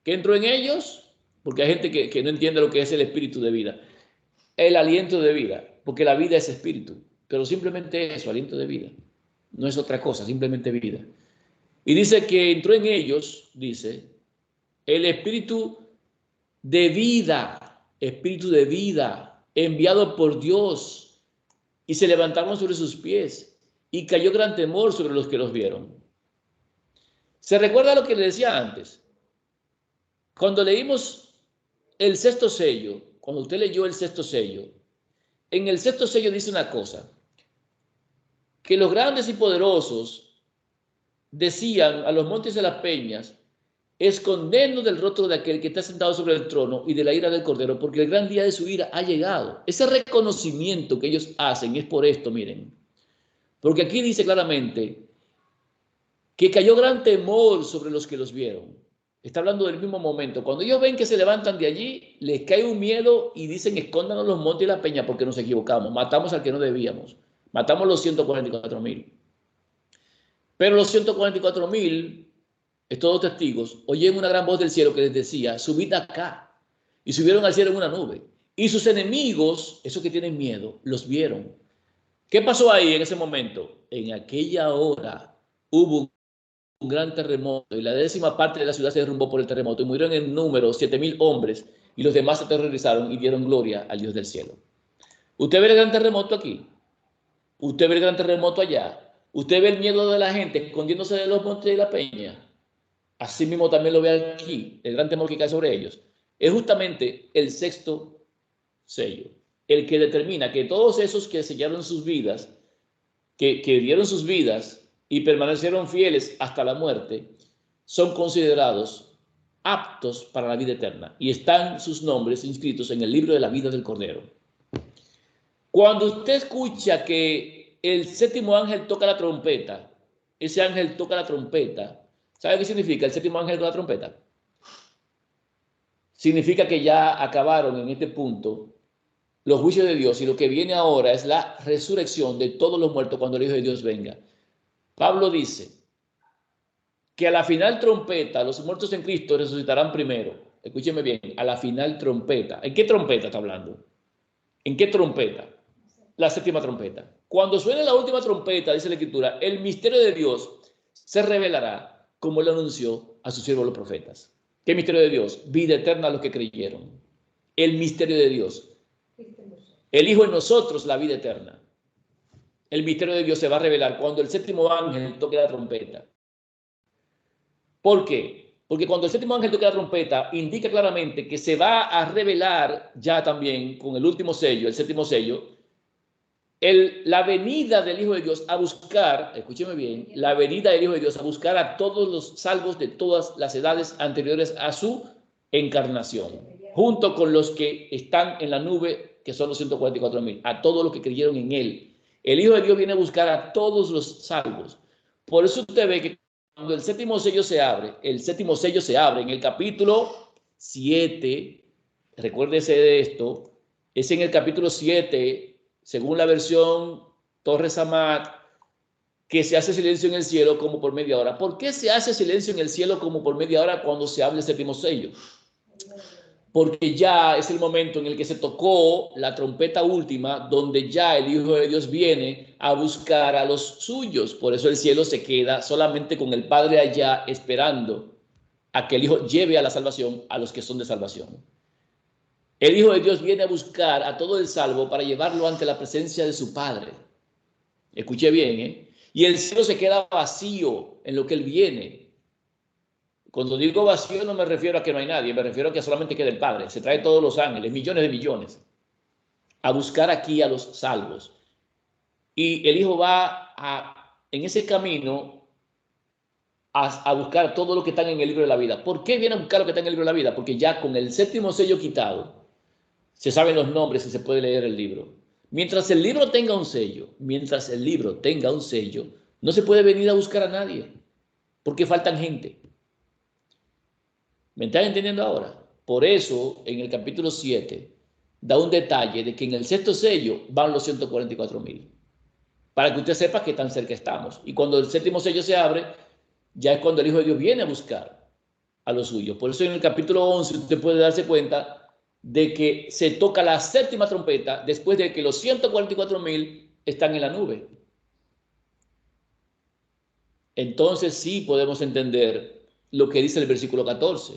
que entró en ellos, porque hay gente que no entiende lo que es el espíritu de vida, el aliento de vida, porque la vida es espíritu, pero simplemente eso, aliento de vida, no es otra cosa, simplemente vida. Y dice que entró en ellos, dice, el espíritu de vida, enviado por Dios, y se levantaron sobre sus pies, y cayó gran temor sobre los que los vieron. ¿Se recuerda lo que le decía antes? Cuando leímos el sexto sello, cuando usted leyó el sexto sello, en el sexto sello dice una cosa, que los grandes y poderosos decían a los montes de las peñas, escondernos del rostro de aquel que está sentado sobre el trono y de la ira del Cordero, porque el gran día de su ira ha llegado. Ese reconocimiento que ellos hacen es por esto, miren. Porque aquí dice claramente que cayó gran temor sobre los que los vieron. Está hablando del mismo momento. Cuando ellos ven que se levantan de allí, les cae un miedo y dicen, escóndanos los montes y la peña porque nos equivocamos. Matamos al que no debíamos. Matamos los 144,000. Pero los 144,000, estos dos testigos, oyeron una gran voz del cielo que les decía, subid acá. Y subieron al cielo en una nube. Y sus enemigos, esos que tienen miedo, los vieron. ¿Qué pasó ahí en ese momento? En aquella hora hubo un gran terremoto y la 10ª parte de la ciudad se derrumbó por el terremoto y murieron en número 7,000 hombres y los demás se aterrorizaron y dieron gloria al Dios del cielo. ¿Usted ve el gran terremoto aquí? ¿Usted ve el gran terremoto allá? ¿Usted ve el miedo de la gente escondiéndose de los montes de la peña? Así mismo también lo ve aquí, el gran temor que cae sobre ellos. Es justamente el sexto sello, el que determina que todos esos que sellaron sus vidas, que dieron sus vidas y permanecieron fieles hasta la muerte, son considerados aptos para la vida eterna y están sus nombres inscritos en el libro de la vida del Cordero. Cuando usted escucha que el 7º ángel toca la trompeta, ese ángel toca la trompeta, ¿sabe qué significa el 7º ángel con la trompeta? Significa que ya acabaron en este punto los juicios de Dios y lo que viene ahora es la resurrección de todos los muertos cuando el Hijo de Dios venga. Pablo dice que a la final trompeta, los muertos en Cristo resucitarán primero. Escúcheme bien, a la final trompeta. ¿En qué trompeta está hablando? ¿En qué trompeta? La 7ª trompeta. Cuando suene la última trompeta, dice la Escritura, el misterio de Dios se revelará como él anunció a sus siervos los profetas. ¿Qué misterio de Dios? Vida eterna a los que creyeron. El misterio de Dios. El Hijo en nosotros, la vida eterna. El misterio de Dios se va a revelar cuando el 7º ángel toque la trompeta. ¿Por qué? Porque cuando el 7º ángel toque la trompeta, indica claramente que se va a revelar ya también con el último sello, el 7º sello, la venida del Hijo de Dios a buscar, escúcheme bien, la venida del Hijo de Dios a buscar a todos los salvos de todas las edades anteriores a su encarnación, junto con los que están en la nube, que son los 144,000, a todos los que creyeron en él El Hijo de Dios viene a buscar a todos los salvos. Por eso usted ve que cuando el séptimo sello se abre, el séptimo sello se abre en el capítulo 7, recuérdese de esto, es en el capítulo 7, según la versión Torres Amat, que se hace silencio en el cielo como por media hora. ¿Por qué se hace silencio en el cielo como por media hora cuando se abre el séptimo sello? Porque ya es el momento en el que se tocó la trompeta última, donde ya el Hijo de Dios viene a buscar a los suyos. Por eso el cielo se queda solamente con el Padre allá, esperando a que el Hijo lleve a la salvación a los que son de salvación. El Hijo de Dios viene a buscar a todo el salvo para llevarlo ante la presencia de su Padre. Escuche bien, ¿eh? Y el cielo se queda vacío en lo que Él viene. Cuando digo vacío no me refiero a que no hay nadie, me refiero a que solamente queda el Padre. Se trae todos los ángeles, millones de millones, a buscar aquí a los salvos. Y el Hijo va en ese camino a buscar todo lo que está en el libro de la vida. ¿Por qué viene a buscar lo que está en el libro de la vida? Porque ya con el séptimo sello quitado, se saben los nombres y se puede leer el libro. Mientras el libro tenga un sello, no se puede venir a buscar a nadie, porque faltan gente. ¿Me están entendiendo ahora? Por eso, en el capítulo 7, da un detalle de que en el sexto sello van los 144,000. Para que usted sepa qué tan cerca estamos. Y cuando el séptimo sello se abre, ya es cuando el Hijo de Dios viene a buscar a los suyos. Por eso en el capítulo 11 usted puede darse cuenta de que se toca la séptima trompeta después de que los 144,000 están en la nube. Entonces sí podemos entender lo que dice el versículo 14.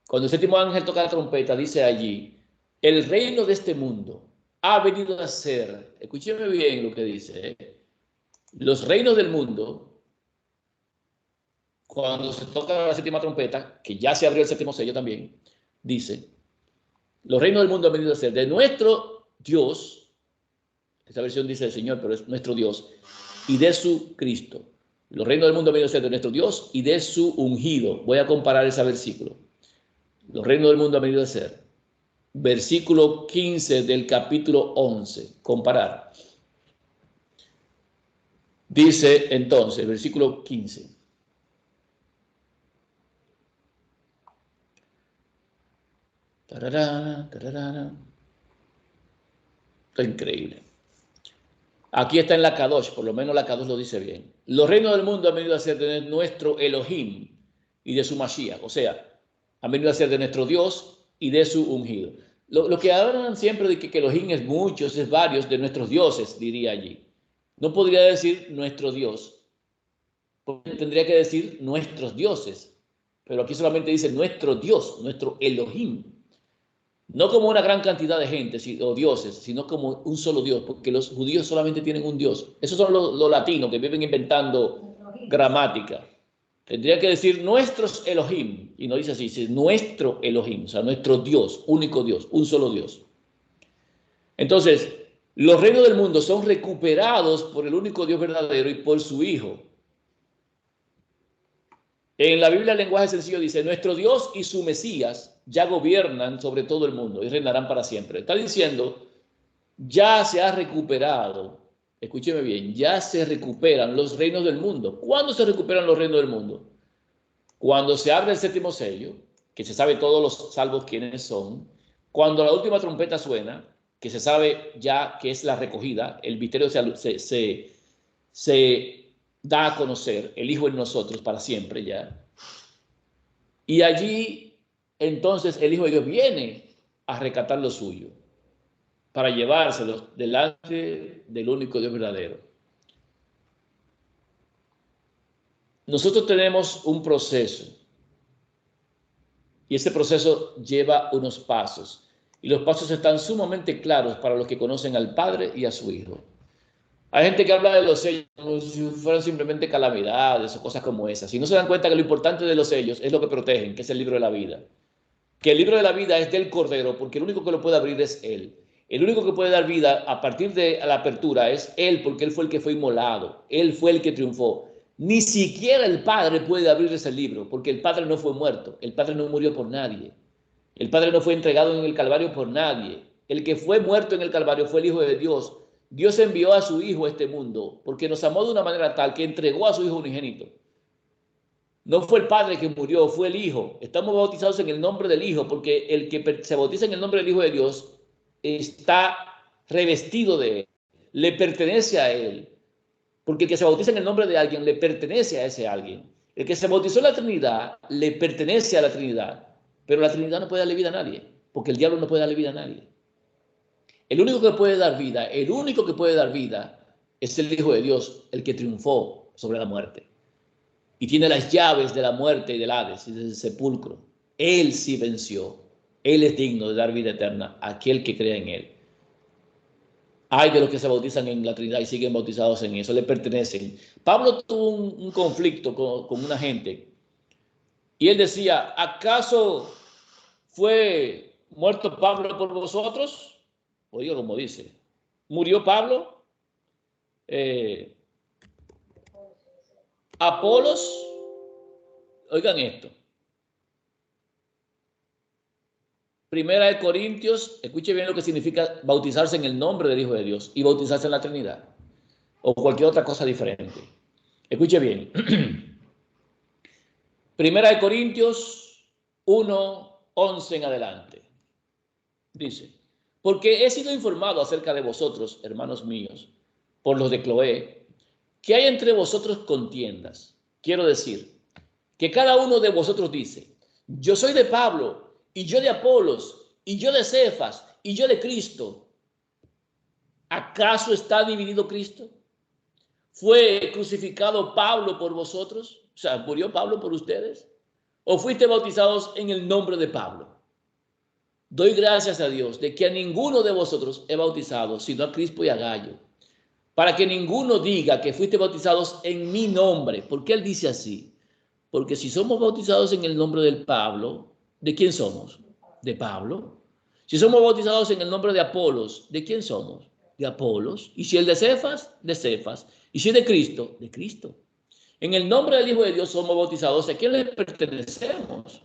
Cuando el séptimo ángel toca la trompeta, dice allí, el reino de este mundo ha venido a ser, escúcheme bien lo que dice, los reinos del mundo, cuando se toca la séptima trompeta, que ya se abrió el séptimo sello también, dice, los reinos del mundo han venido a ser de nuestro Dios, esta versión dice el Señor, pero es nuestro Dios, y de su Cristo. Los reinos del mundo han venido a ser de nuestro Dios y de su ungido. Voy a comparar ese versículo. Los reinos del mundo han venido a ser. Versículo 15 del capítulo 11. Comparar. Dice entonces, versículo 15. Tarará, tarará. Está increíble. Aquí está en la Kadosh, por lo menos la Kadosh lo dice bien. Los reinos del mundo han venido a ser de nuestro Elohim y de su Mashiach. O sea, han venido a ser de nuestro Dios y de su ungido. Lo que hablan siempre de que Elohim es muchos, es varios, de nuestros dioses, diría allí. No podría decir nuestro Dios, porque tendría que decir nuestros dioses. Pero aquí solamente dice nuestro Dios, nuestro Elohim. No como una gran cantidad de gente o dioses, sino como un solo Dios, porque los judíos solamente tienen un Dios. Esos son los latinos que viven inventando gramática. Tendría que decir nuestros Elohim, y no dice así, dice nuestro Elohim, o sea, nuestro Dios, único Dios, un solo Dios. Entonces, los reinos del mundo son recuperados por el único Dios verdadero y por su Hijo. En la Biblia, el lenguaje sencillo dice, nuestro Dios y su Mesías ya gobiernan sobre todo el mundo y reinarán para siempre. Está diciendo, ya se ha recuperado, escúcheme bien, ya se recuperan los reinos del mundo. ¿Cuándo se recuperan los reinos del mundo? Cuando se abre el séptimo sello, que se sabe todos los salvos quiénes son. Cuando la última trompeta suena, que se sabe ya que es la recogida, el misterio se da a conocer, el Hijo en nosotros para siempre ya. Y allí, entonces, el Hijo de Dios viene a rescatar lo suyo, para llevárselos delante del único Dios verdadero. Nosotros tenemos un proceso, y ese proceso lleva unos pasos, y los pasos están sumamente claros para los que conocen al Padre y a su Hijo. Hay gente que habla de los sellos como si fueran simplemente calamidades o cosas como esas. Y no se dan cuenta que lo importante de los sellos es lo que protegen, que es el libro de la vida. Que el libro de la vida es del Cordero, porque el único que lo puede abrir es Él. El único que puede dar vida a partir de la apertura es Él, porque Él fue el que fue inmolado. Él fue el que triunfó. Ni siquiera el Padre puede abrir ese libro, porque el Padre no fue muerto. El Padre no murió por nadie. El Padre no fue entregado en el Calvario por nadie. El que fue muerto en el Calvario fue el Hijo de Dios, Dios envió a su Hijo a este mundo porque nos amó de una manera tal que entregó a su Hijo unigénito. No fue el Padre que murió, fue el Hijo. Estamos bautizados en el nombre del Hijo porque el que se bautiza en el nombre del Hijo de Dios está revestido de Él, le pertenece a Él. Porque el que se bautiza en el nombre de alguien le pertenece a ese alguien. El que se bautizó en la Trinidad le pertenece a la Trinidad. Pero la Trinidad no puede darle vida a nadie, porque el diablo no puede darle vida a nadie. El único que puede dar vida, el único que puede dar vida es el Hijo de Dios, el que triunfó sobre la muerte. Y tiene las llaves de la muerte y del Hades y del sepulcro. Él sí venció. Él es digno de dar vida eterna a aquel que crea en Él. Hay de los que se bautizan en la Trinidad y siguen bautizados en eso, le pertenecen. Pablo tuvo un conflicto con una gente y él decía, ¿acaso fue muerto Pablo por vosotros? Oiga como dice, ¿murió Pablo? Apolos, oigan esto. Primera de Corintios, escuche bien lo que significa bautizarse en el nombre del Hijo de Dios y bautizarse en la Trinidad o cualquier otra cosa diferente. Escuche bien. Primera de Corintios 1:11 en adelante. Dice, porque he sido informado acerca de vosotros, hermanos míos, por los de Cloé, que hay entre vosotros contiendas. Quiero decir, que cada uno de vosotros dice, yo soy de Pablo, y yo de Apolos, y yo de Cefas, y yo de Cristo. ¿Acaso está dividido Cristo? ¿Fue crucificado Pablo por vosotros? O sea, ¿murió Pablo por ustedes? ¿O fuiste bautizados en el nombre de Pablo? Doy gracias a Dios de que a ninguno de vosotros he bautizado, sino a Crispo y a Gallo, para que ninguno diga que fuiste bautizados en mi nombre. ¿Por qué él dice así? Porque si somos bautizados en el nombre del Pablo, ¿de quién somos? De Pablo. Si somos bautizados en el nombre de Apolos, ¿de quién somos? De Apolos. Y si el de Cefas, de Cefas. Y si de Cristo, de Cristo. En el nombre del Hijo de Dios somos bautizados. ¿A quién le pertenecemos?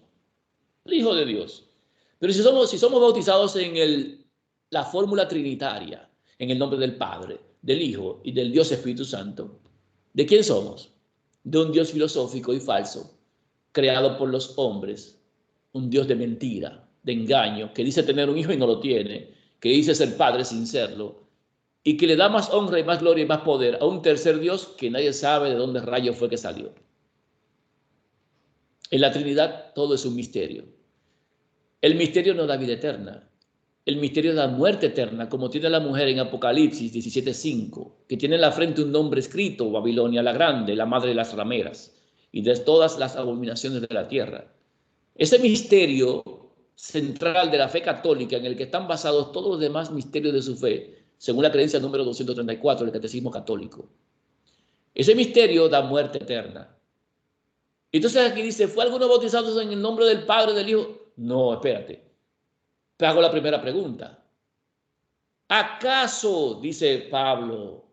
El Hijo de Dios. Pero si somos bautizados en la fórmula trinitaria, en el nombre del Padre, del Hijo y del Dios Espíritu Santo, ¿de quién somos? De un Dios filosófico y falso, creado por los hombres, un Dios de mentira, de engaño, que dice tener un hijo y no lo tiene, que dice ser padre sin serlo, y que le da más honra y más gloria y más poder a un tercer Dios que nadie sabe de dónde rayo fue que salió. En la Trinidad todo es un misterio. El misterio no da vida eterna. El misterio da muerte eterna, como tiene la mujer en Apocalipsis 17:5, que tiene en la frente un nombre escrito, Babilonia la Grande, la madre de las rameras, y de todas las abominaciones de la tierra. Ese misterio central de la fe católica, en el que están basados todos los demás misterios de su fe, según la creencia número 234 del Catecismo Católico. Ese misterio da muerte eterna. Entonces aquí dice, ¿fue alguno bautizado en el nombre del Padre, del Hijo? No, espérate. Te hago la primera pregunta. ¿Acaso, dice Pablo,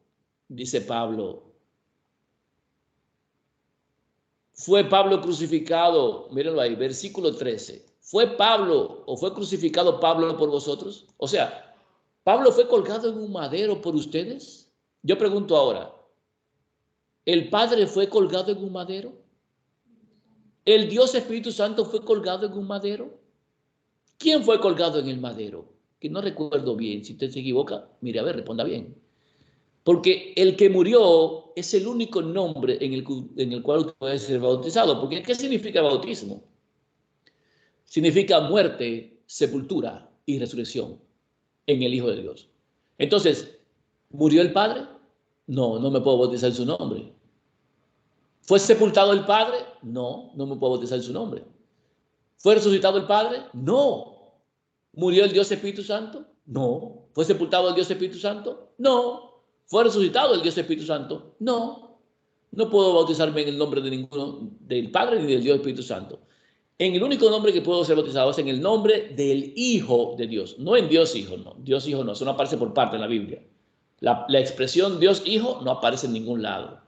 fue Pablo crucificado? Mírenlo ahí, versículo 13. ¿Fue Pablo o fue crucificado Pablo por vosotros? O sea, ¿Pablo fue colgado en un madero por ustedes? Yo pregunto ahora, ¿el Padre fue colgado en un madero? ¿El Dios Espíritu Santo fue colgado en un madero? ¿Quién fue colgado en el madero? Que no recuerdo bien. Si usted se equivoca, mire, a ver, responda bien. Porque el que murió es el único nombre en el cual usted puede ser bautizado. Porque ¿qué significa bautismo? Significa muerte, sepultura y resurrección en el Hijo de Dios. Entonces, ¿murió el Padre? No, no me puedo bautizar en su nombre. ¿Fue sepultado el Padre? No, no me puedo bautizar en su nombre. ¿Fue resucitado el Padre? No. ¿Murió el Dios Espíritu Santo? No. ¿Fue sepultado el Dios Espíritu Santo? No. ¿Fue resucitado el Dios Espíritu Santo? No. No puedo bautizarme en el nombre de ninguno, del Padre ni del Dios Espíritu Santo. En el único nombre que puedo ser bautizado es en el nombre del Hijo de Dios. No en Dios Hijo, no. Dios Hijo no. Eso no aparece por parte en la Biblia. La expresión Dios Hijo no aparece en ningún lado.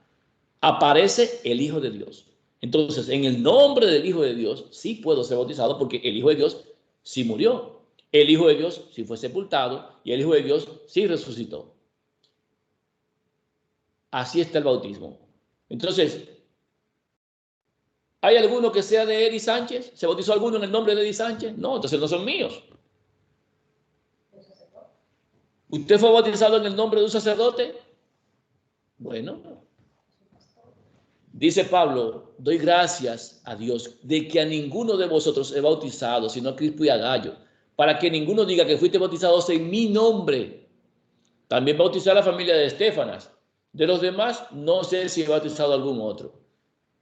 Aparece el Hijo de Dios. Entonces, en el nombre del Hijo de Dios sí puedo ser bautizado porque el Hijo de Dios sí murió. El Hijo de Dios sí fue sepultado y el Hijo de Dios sí resucitó. Así está el bautismo. Entonces, ¿hay alguno que sea de Eddie Sánchez? ¿Se bautizó alguno en el nombre de Eddie Sánchez? No, entonces no son míos. ¿Usted fue bautizado en el nombre de un sacerdote? Bueno, dice Pablo, doy gracias a Dios de que a ninguno de vosotros he bautizado, sino a Crispo y a Gallo, para que ninguno diga que fuiste bautizados en mi nombre. También bauticé a la familia de Estéfanas. De los demás, no sé si he bautizado a algún otro.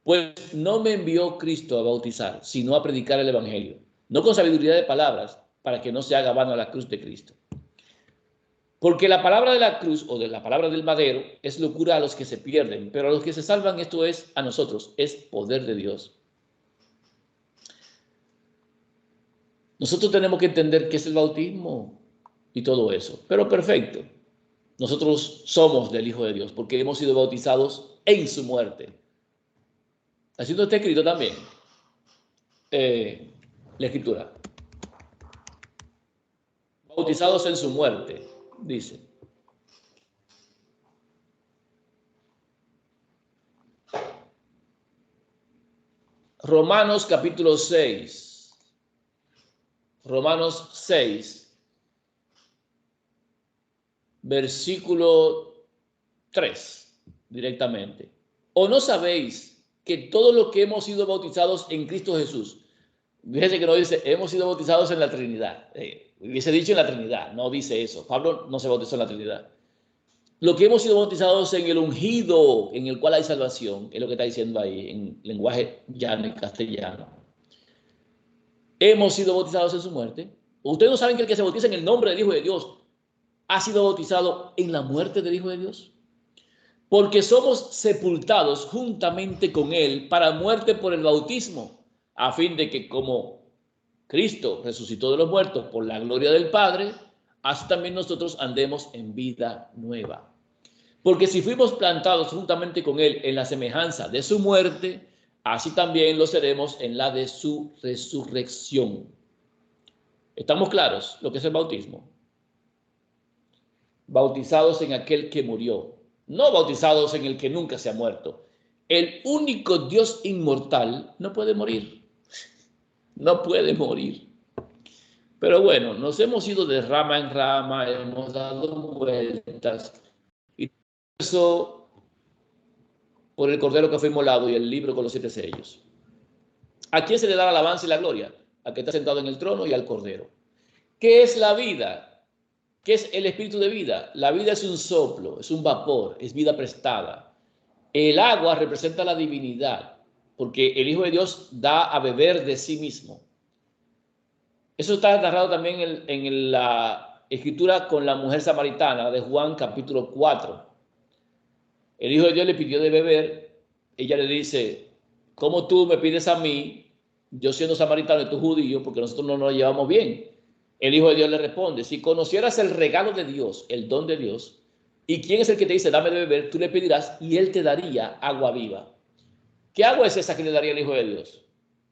Pues no me envió Cristo a bautizar, sino a predicar el evangelio, no con sabiduría de palabras, para que no se haga vano la cruz de Cristo. Porque la palabra de la cruz o de la palabra del madero es locura a los que se pierden, pero a los que se salvan esto es a nosotros, es poder de Dios. Nosotros tenemos que entender qué es el bautismo y todo eso, pero perfecto. Nosotros somos del Hijo de Dios porque hemos sido bautizados en su muerte. Así no está escrito también la escritura. Bautizados en su muerte, dice. Romanos capítulo 6. Romanos 6, versículo 3, directamente. ¿O no sabéis que todos los que hemos sido bautizados en Cristo Jesús, fíjense que no dice, hemos sido bautizados en la Trinidad, hubiese dicho en la Trinidad, no dice eso, Pablo no se bautizó en la Trinidad. Lo que hemos sido bautizados en el ungido, en el cual hay salvación, es lo que está diciendo ahí en lenguaje llano y castellano. Hemos sido bautizados en su muerte. ¿Ustedes no saben que el que se bautiza en el nombre del Hijo de Dios ha sido bautizado en la muerte del Hijo de Dios? Porque somos sepultados juntamente con Él para muerte por el bautismo, a fin de que como Cristo resucitó de los muertos por la gloria del Padre, así también nosotros andemos en vida nueva. Porque si fuimos plantados juntamente con Él en la semejanza de su muerte, así también lo seremos en la de su resurrección. ¿Estamos claros lo que es el bautismo? Bautizados en aquel que murió, no bautizados en el que nunca se ha muerto. El único Dios inmortal no puede morir. No puede morir. Pero bueno, nos hemos ido de rama en rama, hemos dado vueltas. Y eso por el cordero que fue inmolado y el libro con los 7 sellos. ¿A quién se le da la alabanza y la gloria? Al que está sentado en el trono y al cordero. ¿Qué es la vida? ¿Qué es el espíritu de vida? La vida es un soplo, es un vapor, es vida prestada. El agua representa la divinidad, porque el Hijo de Dios da a beber de sí mismo. Eso está narrado también en la escritura con la mujer samaritana de Juan capítulo 4. El Hijo de Dios le pidió de beber, ella le dice, ¿cómo tú me pides a mí, yo siendo samaritano y tú judío, porque nosotros no nos llevamos bien? El Hijo de Dios le responde, si conocieras el regalo de Dios, el don de Dios, y quién es el que te dice, dame de beber, tú le pedirás y él te daría agua viva. ¿Qué agua es esa que le daría el Hijo de Dios?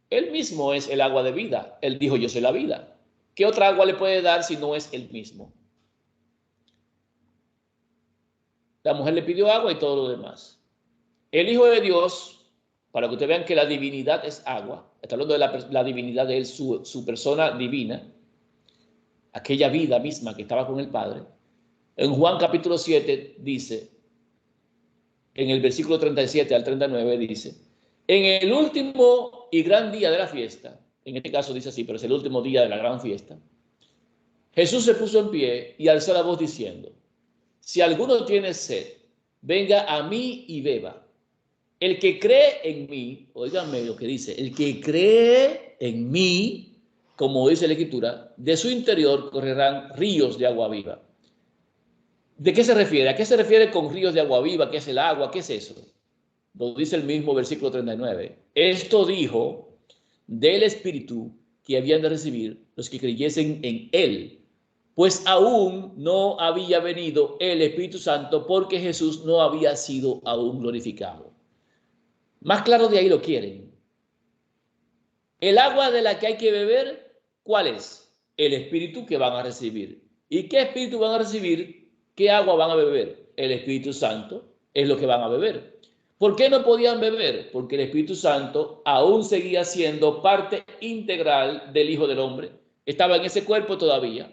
Él mismo es el agua de vida. Él dijo, yo soy la vida. ¿Qué otra agua le puede dar si no es él mismo? La mujer le pidió agua y todo lo demás. El Hijo de Dios, para que ustedes vean que la divinidad es agua, está hablando de la divinidad de él, su persona divina, aquella vida misma que estaba con el Padre. En Juan capítulo 7 dice, en el versículo 37 al 39 dice, en el último y gran día de la fiesta, en este caso dice así, pero es el último día de la gran fiesta, Jesús se puso en pie y alzó la voz diciendo, si alguno tiene sed, venga a mí y beba. El que cree en mí, oíganme lo que dice, el que cree en mí, como dice la Escritura, de su interior correrán ríos de agua viva. ¿De qué se refiere? ¿A qué se refiere con ríos de agua viva? ¿Qué es el agua? ¿Qué es eso? Lo dice el mismo versículo 39. Esto dijo del Espíritu que habían de recibir los que creyesen en Él, pues aún no había venido el Espíritu Santo porque Jesús no había sido aún glorificado. Más claro de ahí lo quieren. El agua de la que hay que beber, ¿cuál es? El Espíritu que van a recibir. ¿Y qué Espíritu van a recibir? ¿Qué agua van a beber? El Espíritu Santo, es lo que van a beber. ¿Por qué no podían beber? Porque el Espíritu Santo aún seguía siendo parte integral del Hijo del Hombre. Estaba en ese cuerpo todavía,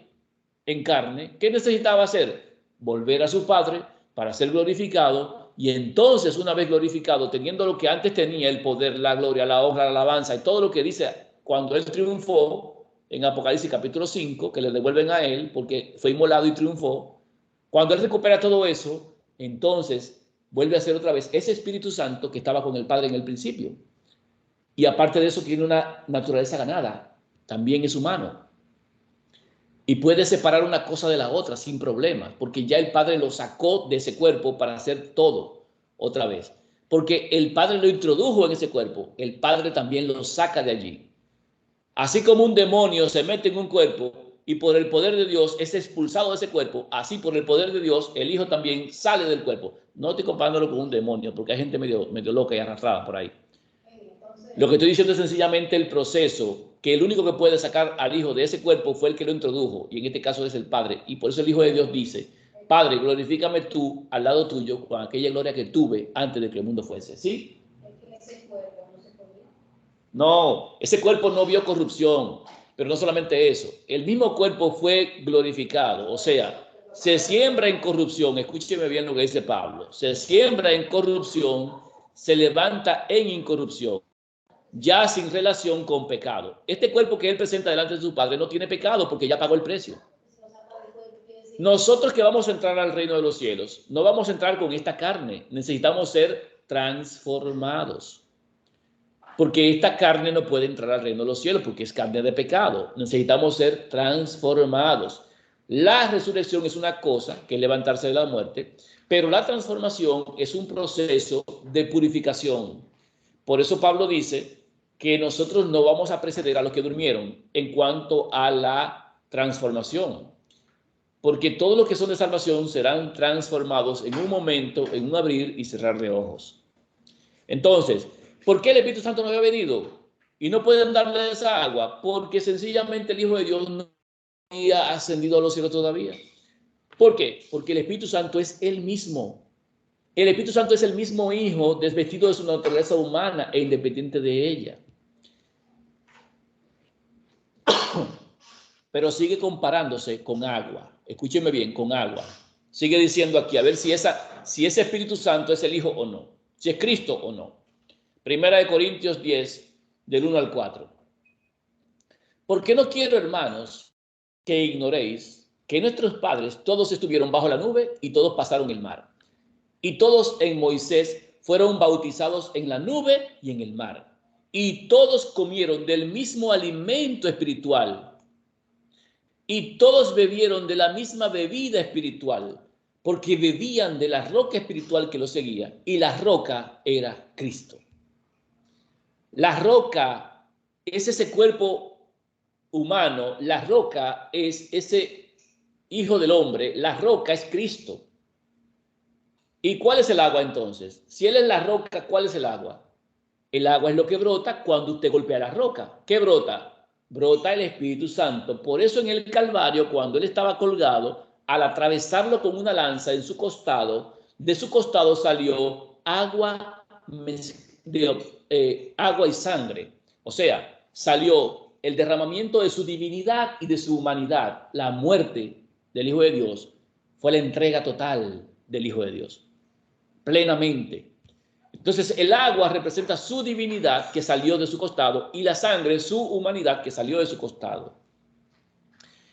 en carne. ¿Qué necesitaba hacer? Volver a su Padre para ser glorificado, y entonces, una vez glorificado, teniendo lo que antes tenía, el poder, la gloria, la honra, la alabanza y todo lo que dice cuando él triunfó en Apocalipsis capítulo 5, que le devuelven a él porque fue inmolado y triunfó. Cuando él recupera todo eso, entonces vuelve a ser otra vez ese Espíritu Santo que estaba con el Padre en el principio. Y aparte de eso, tiene una naturaleza ganada, también es humano. Y puede separar una cosa de la otra sin problemas, porque ya el Padre lo sacó de ese cuerpo para hacer todo otra vez. Porque el Padre lo introdujo en ese cuerpo, el Padre también lo saca de allí. Así como un demonio se mete en un cuerpo y por el poder de Dios es expulsado de ese cuerpo, así por el poder de Dios el Hijo también sale del cuerpo. No estoy comparándolo con un demonio, porque hay gente medio loca y arrastrada por ahí. Lo que estoy diciendo es sencillamente el proceso, que el único que puede sacar al Hijo de ese cuerpo fue el que lo introdujo, y en este caso es el Padre. Y por eso el Hijo de Dios dice: Padre, glorifícame tú al lado tuyo con aquella gloria que tuve antes de que el mundo fuese. ¿Sí? No, ese cuerpo no vio corrupción, pero no solamente eso, el mismo cuerpo fue glorificado, o sea, se siembra en corrupción, escúcheme bien lo que dice Pablo, se siembra en corrupción, se levanta en incorrupción, ya sin relación con pecado. Este cuerpo que él presenta delante de su Padre no tiene pecado porque ya pagó el precio. Nosotros que vamos a entrar al reino de los cielos, no vamos a entrar con esta carne, necesitamos ser transformados. Porque esta carne no puede entrar al reino de los cielos porque es carne de pecado. Necesitamos ser transformados. La resurrección es una cosa, que es levantarse de la muerte, pero la transformación es un proceso de purificación. Por eso Pablo dice que nosotros no vamos a preceder a los que durmieron en cuanto a la transformación. Porque todos los que son de salvación serán transformados en un momento, en un abrir y cerrar de ojos. Entonces, ¿por qué el Espíritu Santo no había venido? Y no pueden darle esa agua, porque sencillamente el Hijo de Dios no había ascendido a los cielos todavía. ¿Por qué? Porque el Espíritu Santo es el mismo. El Espíritu Santo es el mismo Hijo, desvestido de su naturaleza humana e independiente de ella. Pero sigue comparándose con agua. Escúcheme bien, con agua. Sigue diciendo aquí, a ver si ese Espíritu Santo es el Hijo o no. Si es Cristo o no. Primera de Corintios 10, del 1 al 4. Porque no quiero, hermanos, que ignoréis que nuestros padres todos estuvieron bajo la nube y todos pasaron el mar. Y todos en Moisés fueron bautizados en la nube y en el mar. Y todos comieron del mismo alimento espiritual. Y todos bebieron de la misma bebida espiritual, porque bebían de la roca espiritual que los seguía. Y la roca era Cristo. La roca es ese cuerpo humano, la roca es ese Hijo del Hombre, la roca es Cristo. ¿Y cuál es el agua entonces? Si Él es la roca, ¿cuál es el agua? El agua es lo que brota cuando usted golpea la roca. ¿Qué brota? Brota el Espíritu Santo. Por eso en el Calvario, cuando Él estaba colgado, al atravesarlo con una lanza en su costado, de su costado salió agua agua y sangre. O sea, salió el derramamiento de su divinidad y de su humanidad. La muerte del Hijo de Dios fue la entrega total del Hijo de Dios, plenamente. Entonces el agua representa su divinidad que salió de su costado y la sangre su humanidad que salió de su costado.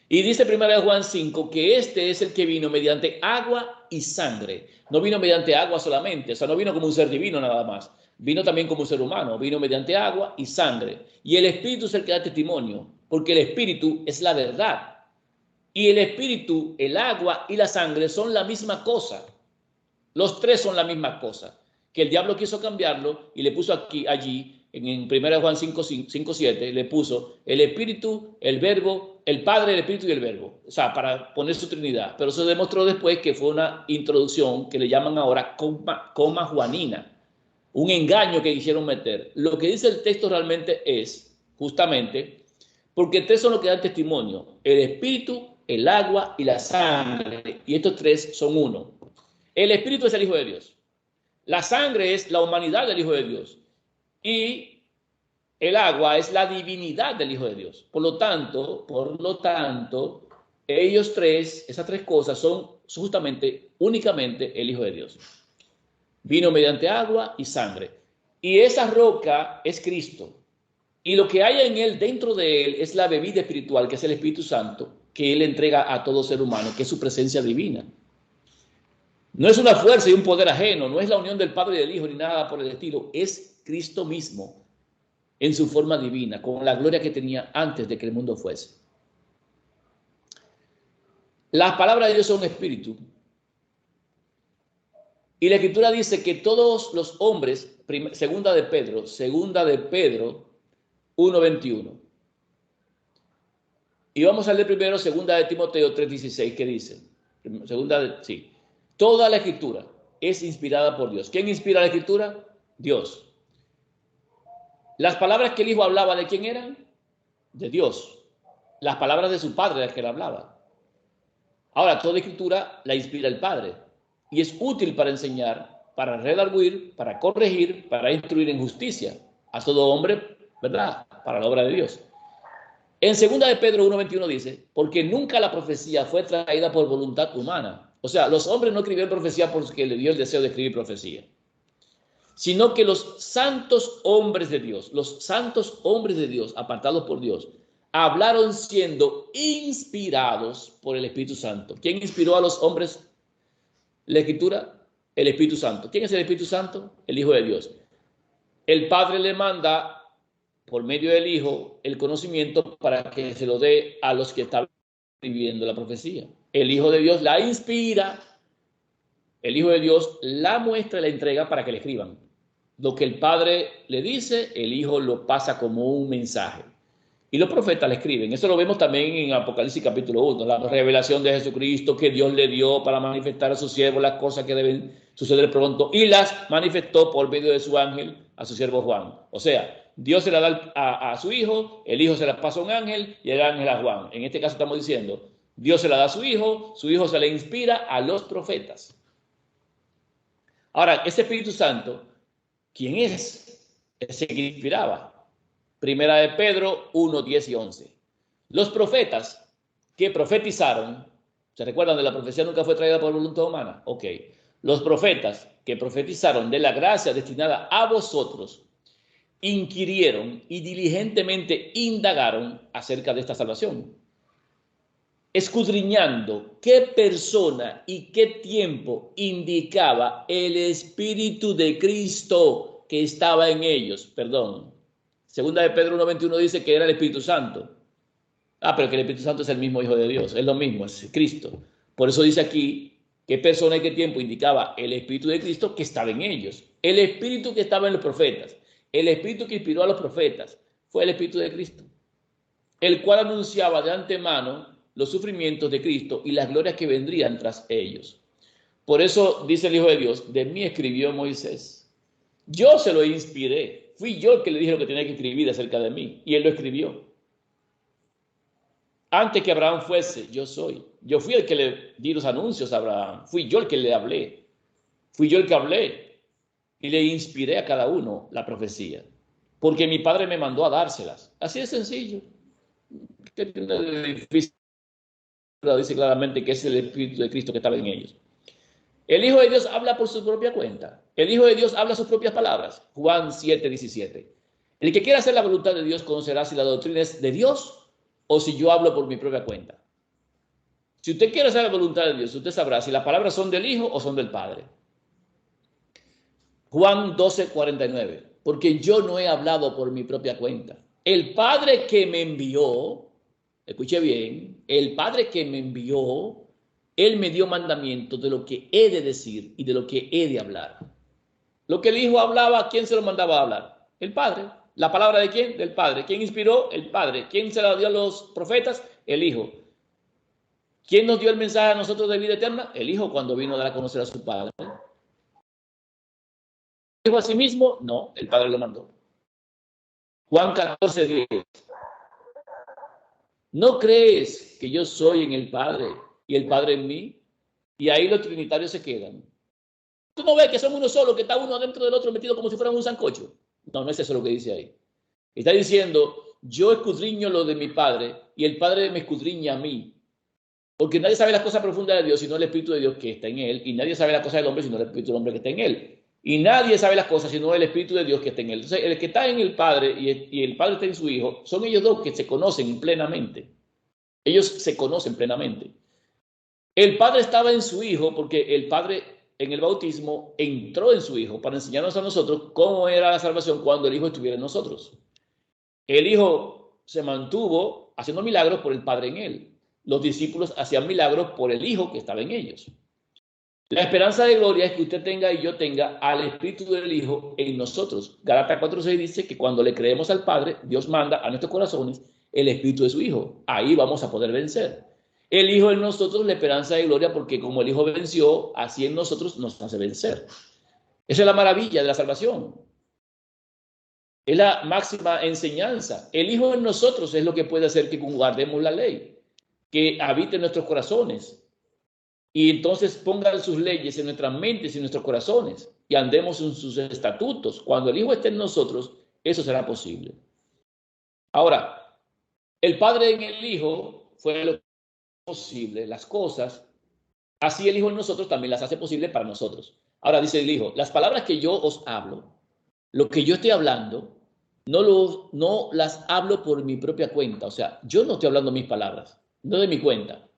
Y dice 1 Juan 5 que este es el que vino mediante agua y sangre. No vino mediante agua solamente, o sea, no vino como un ser divino nada más. Vino también como un ser humano, vino mediante agua y sangre. Y el Espíritu es el que da testimonio, porque el Espíritu es la verdad. Y el Espíritu, el agua y la sangre son la misma cosa. Los tres son la misma cosa. Que el diablo quiso cambiarlo y le puso allí, en 1 Juan 5:7, le puso el Espíritu, el Verbo, el Padre, el Espíritu y el Verbo. O sea, para poner su Trinidad. Pero se demostró después que fue una introducción que le llaman ahora coma juanina. Un engaño que quisieron meter. Lo que dice el texto realmente es, justamente, porque tres son los que dan testimonio. El Espíritu, el agua y la sangre. Y estos tres son uno. El Espíritu es el Hijo de Dios. La sangre es la humanidad del Hijo de Dios y el agua es la divinidad del Hijo de Dios. Por lo tanto, ellos tres, esas tres cosas son justamente, únicamente el Hijo de Dios. Vino mediante agua y sangre. Y esa roca es Cristo. Y lo que hay en él, dentro de él, es la bebida espiritual, que es el Espíritu Santo, que él entrega a todo ser humano, que es su presencia divina. No es una fuerza y un poder ajeno, no es la unión del Padre y del Hijo, ni nada por el estilo. Es Cristo mismo, en su forma divina, con la gloria que tenía antes de que el mundo fuese. Las palabras de Dios son espíritu. Y la Escritura dice que todos los hombres, segunda de Pedro 1:21. Y vamos a leer primero segunda de Timoteo 3:16, que dice, toda la Escritura es inspirada por Dios. ¿Quién inspira la Escritura? Dios. Las palabras que el Hijo hablaba, ¿de quién eran? De Dios. Las palabras de su Padre, las que él hablaba. Ahora, toda Escritura la inspira el Padre y es útil para enseñar, para redarguir, para corregir, para instruir en justicia a todo hombre, ¿verdad? Para la obra de Dios. En 2 de Pedro 1:21 dice, porque nunca la profecía fue traída por voluntad humana. O sea, los hombres no escribieron profecía porque le dio el deseo de escribir profecía, sino que los santos hombres de Dios, apartados por Dios, hablaron siendo inspirados por el Espíritu Santo. ¿Quién inspiró a los hombres la Escritura? El Espíritu Santo. ¿Quién es el Espíritu Santo? El Hijo de Dios. El Padre le manda por medio del Hijo el conocimiento para que se lo dé a los que están escribiendo la profecía. El Hijo de Dios la inspira, el Hijo de Dios la muestra y la entrega para que le escriban. Lo que el Padre le dice, el Hijo lo pasa como un mensaje. Y los profetas le escriben. Eso lo vemos también en Apocalipsis capítulo 1, la revelación de Jesucristo que Dios le dio para manifestar a su siervo las cosas que deben suceder pronto, y las manifestó por medio de su ángel a su siervo Juan. O sea, Dios se la da a su Hijo, el Hijo se la pasa a un ángel y el ángel a Juan. En este caso estamos diciendo, Dios se la da a su Hijo se la inspira a los profetas. Ahora, ese Espíritu Santo, ¿quién es? Ese que inspiraba. Primera de Pedro 1:10 y 11. Los profetas que profetizaron, ¿se recuerdan de la profecía nunca fue traída por voluntad humana? Ok. Los profetas que profetizaron de la gracia destinada a vosotros, inquirieron y diligentemente indagaron acerca de esta salvación, escudriñando qué persona y qué tiempo indicaba el Espíritu de Cristo que estaba en ellos. Segunda de Pedro 1:21 dice que era el Espíritu Santo. Pero que el Espíritu Santo es el mismo Hijo de Dios, es lo mismo, es Cristo. Por eso dice aquí qué persona y qué tiempo indicaba el Espíritu de Cristo que estaba en ellos. El Espíritu que estaba en los profetas, el Espíritu que inspiró a los profetas, fue el Espíritu de Cristo, el cual anunciaba de antemano los sufrimientos de Cristo y las glorias que vendrían tras ellos. Por eso dice el Hijo de Dios, de mí escribió Moisés. Yo se lo inspiré. Fui yo el que le dije lo que tenía que escribir acerca de mí, y él lo escribió. Antes que Abraham fuese, yo soy. Yo fui el que le di los anuncios a Abraham. Fui yo el que le hablé. Fui yo el que hablé y le inspiré a cada uno la profecía, porque mi Padre me mandó a dárselas. Así de sencillo. ¿Qué tiene de difícil? Dice claramente que es el Espíritu de Cristo que estaba en ellos. El Hijo de Dios habla por su propia cuenta. El Hijo de Dios habla sus propias palabras. Juan 7:17. El que quiera hacer la voluntad de Dios conocerá si la doctrina es de Dios o si yo hablo por mi propia cuenta. Si usted quiere hacer la voluntad de Dios, usted sabrá si las palabras son del Hijo o son del Padre. Juan 12:49. Porque yo no he hablado por mi propia cuenta. El Padre que me envió, escuche bien, el Padre que me envió, Él me dio mandamientos de lo que he de decir y de lo que he de hablar. Lo que el Hijo hablaba, ¿quién se lo mandaba a hablar? El Padre. ¿La palabra de quién? Del Padre. ¿Quién inspiró? El Padre. ¿Quién se la dio a los profetas? El Hijo. ¿Quién nos dio el mensaje a nosotros de vida eterna? El Hijo, cuando vino a dar a conocer a su Padre. ¿El Hijo a sí mismo? No, el Padre lo mandó. Juan 14:10. ¿No crees que yo soy en el Padre y el Padre en mí? Y ahí los trinitarios se quedan. Tú no ves que somos uno solo, que está uno dentro del otro metido como si fuera un sancocho. No, no es eso lo que dice ahí. Está diciendo, yo escudriño lo de mi Padre y el Padre me escudriña a mí. Porque nadie sabe las cosas profundas de Dios sino el Espíritu de Dios que está en él. Y nadie sabe las cosas del hombre sino el Espíritu del hombre que está en él. Y nadie sabe las cosas sino el Espíritu de Dios que está en él. Entonces, el que está en el Padre y el Padre está en su Hijo, son ellos dos que se conocen plenamente. Ellos se conocen plenamente. El Padre estaba en su Hijo porque el Padre en el bautismo entró en su Hijo para enseñarnos a nosotros cómo era la salvación cuando el Hijo estuviera en nosotros. El Hijo se mantuvo haciendo milagros por el Padre en él. Los discípulos hacían milagros por el Hijo que estaba en ellos. La esperanza de gloria es que usted tenga y yo tenga al Espíritu del Hijo en nosotros. Gálatas 4:6 dice que cuando le creemos al Padre, Dios manda a nuestros corazones el Espíritu de su Hijo. Ahí vamos a poder vencer. El Hijo en nosotros, la esperanza de gloria, porque como el Hijo venció, así en nosotros nos hace vencer. Esa es la maravilla de la salvación. Es la máxima enseñanza. El Hijo en nosotros es lo que puede hacer que guardemos la ley, que habite en nuestros corazones y entonces ponga sus leyes en nuestras mentes y en nuestros corazones y andemos en sus estatutos. Cuando el Hijo esté en nosotros, eso será posible. Ahora, el Padre en el Hijo fue lo posible, las cosas, así el Hijo en nosotros también las hace posible para nosotros. Ahora dice el Hijo, las palabras que yo os hablo, lo que yo estoy hablando, no las hablo por mi propia cuenta. O sea, yo no estoy hablando mis palabras, no de mi cuenta,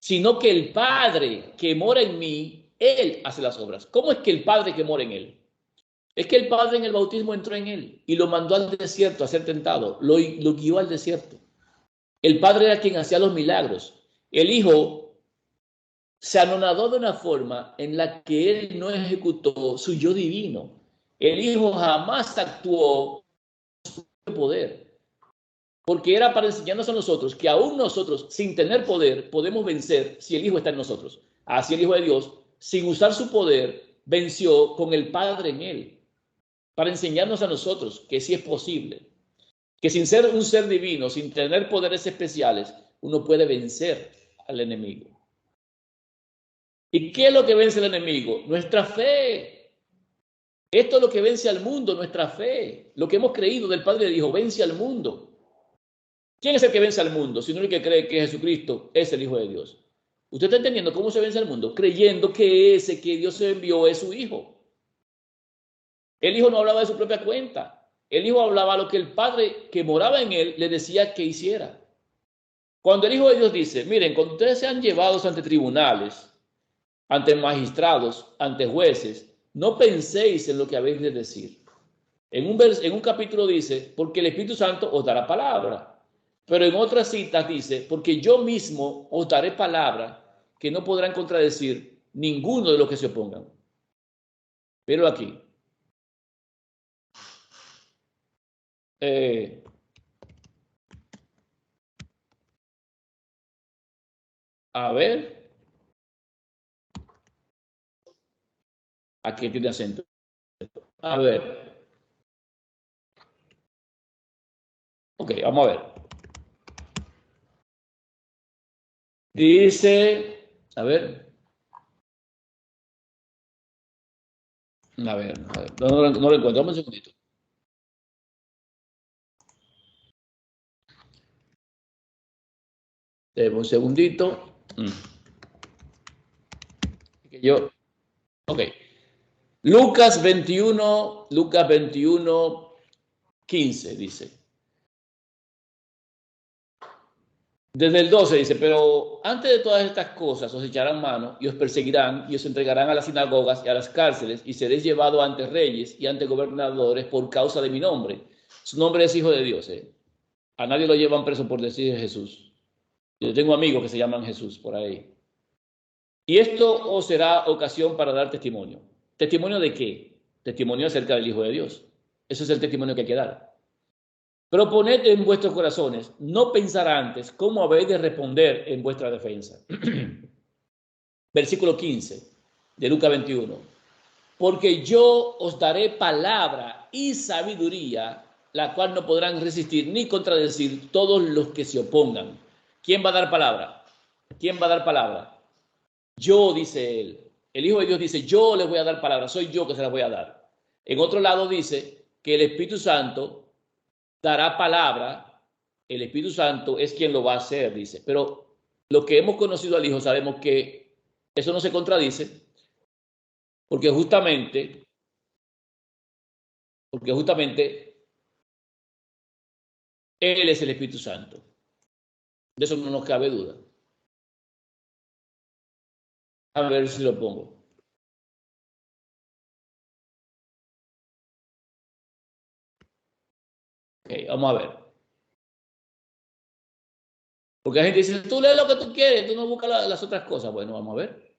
sino que el Padre que mora en mí, Él hace las obras. ¿Cómo es que el Padre que mora en Él? Es que el Padre en el bautismo entró en Él y lo mandó al desierto a ser tentado, lo guió al desierto. El Padre era quien hacía los milagros. El Hijo se anonadó de una forma en la que Él no ejecutó su yo divino. El Hijo jamás actuó con su poder, porque era para enseñarnos a nosotros que aún nosotros, sin tener poder, podemos vencer si el Hijo está en nosotros. Así el Hijo de Dios, sin usar su poder, venció con el Padre en Él, para enseñarnos a nosotros que sí es posible, que sin ser un ser divino, sin tener poderes especiales, uno puede vencer al enemigo. ¿Y qué es lo que vence al enemigo? Nuestra fe. Esto es lo que vence al mundo, nuestra fe. Lo que hemos creído del Padre y del Hijo vence al mundo. ¿Quién es el que vence al mundo? Sino el que cree que Jesucristo es el Hijo de Dios. ¿Usted está entendiendo cómo se vence al mundo? Creyendo que ese que Dios envió es su Hijo. El Hijo no hablaba de su propia cuenta. El Hijo hablaba lo que el Padre que moraba en él le decía que hiciera. Cuando el Hijo de Dios dice, miren, cuando ustedes sean llevados ante tribunales, ante magistrados, ante jueces, no penséis en lo que habéis de decir. En un capítulo dice, porque el Espíritu Santo os dará palabra. Pero en otras citas dice, porque yo mismo os daré palabra que no podrán contradecir ninguno de los que se opongan. Pero aquí. A ver. Aquí tiene acento. A ver. Ok, vamos a ver. Dice, a ver. A ver, no lo encuentro. Dame un segundito. Un segundito. Ok. Lucas 21, 15 dice. Desde el 12 dice, pero antes de todas estas cosas os echarán mano y os perseguirán y os entregarán a las sinagogas y a las cárceles y seréis llevados ante reyes y ante gobernadores por causa de mi nombre. Su nombre es Hijo de Dios. A nadie lo llevan preso por decir Jesús. Yo tengo amigos que se llaman Jesús por ahí. Y esto os será ocasión para dar testimonio. ¿Testimonio de qué? Testimonio acerca del Hijo de Dios. Ese es el testimonio que hay que dar. Proponed en vuestros corazones, no pensar antes cómo habéis de responder en vuestra defensa. Versículo 15 de Lucas 21. Porque yo os daré palabra y sabiduría, la cual no podrán resistir ni contradecir todos los que se opongan. ¿Quién va a dar palabra? ¿Quién va a dar palabra? Yo, dice él. el Hijo de Dios dice, yo les voy a dar palabra, soy yo que se las voy a dar. En otro lado dice que el Espíritu Santo dará palabra, el Espíritu Santo es quien lo va a hacer, dice. Pero los que hemos conocido al Hijo sabemos que eso no se contradice, porque justamente Él es el Espíritu Santo. De eso no nos cabe duda. A ver si lo pongo. Ok, vamos a ver. Porque la gente dice, tú lees lo que tú quieres, tú no buscas las otras cosas. Bueno, vamos a ver.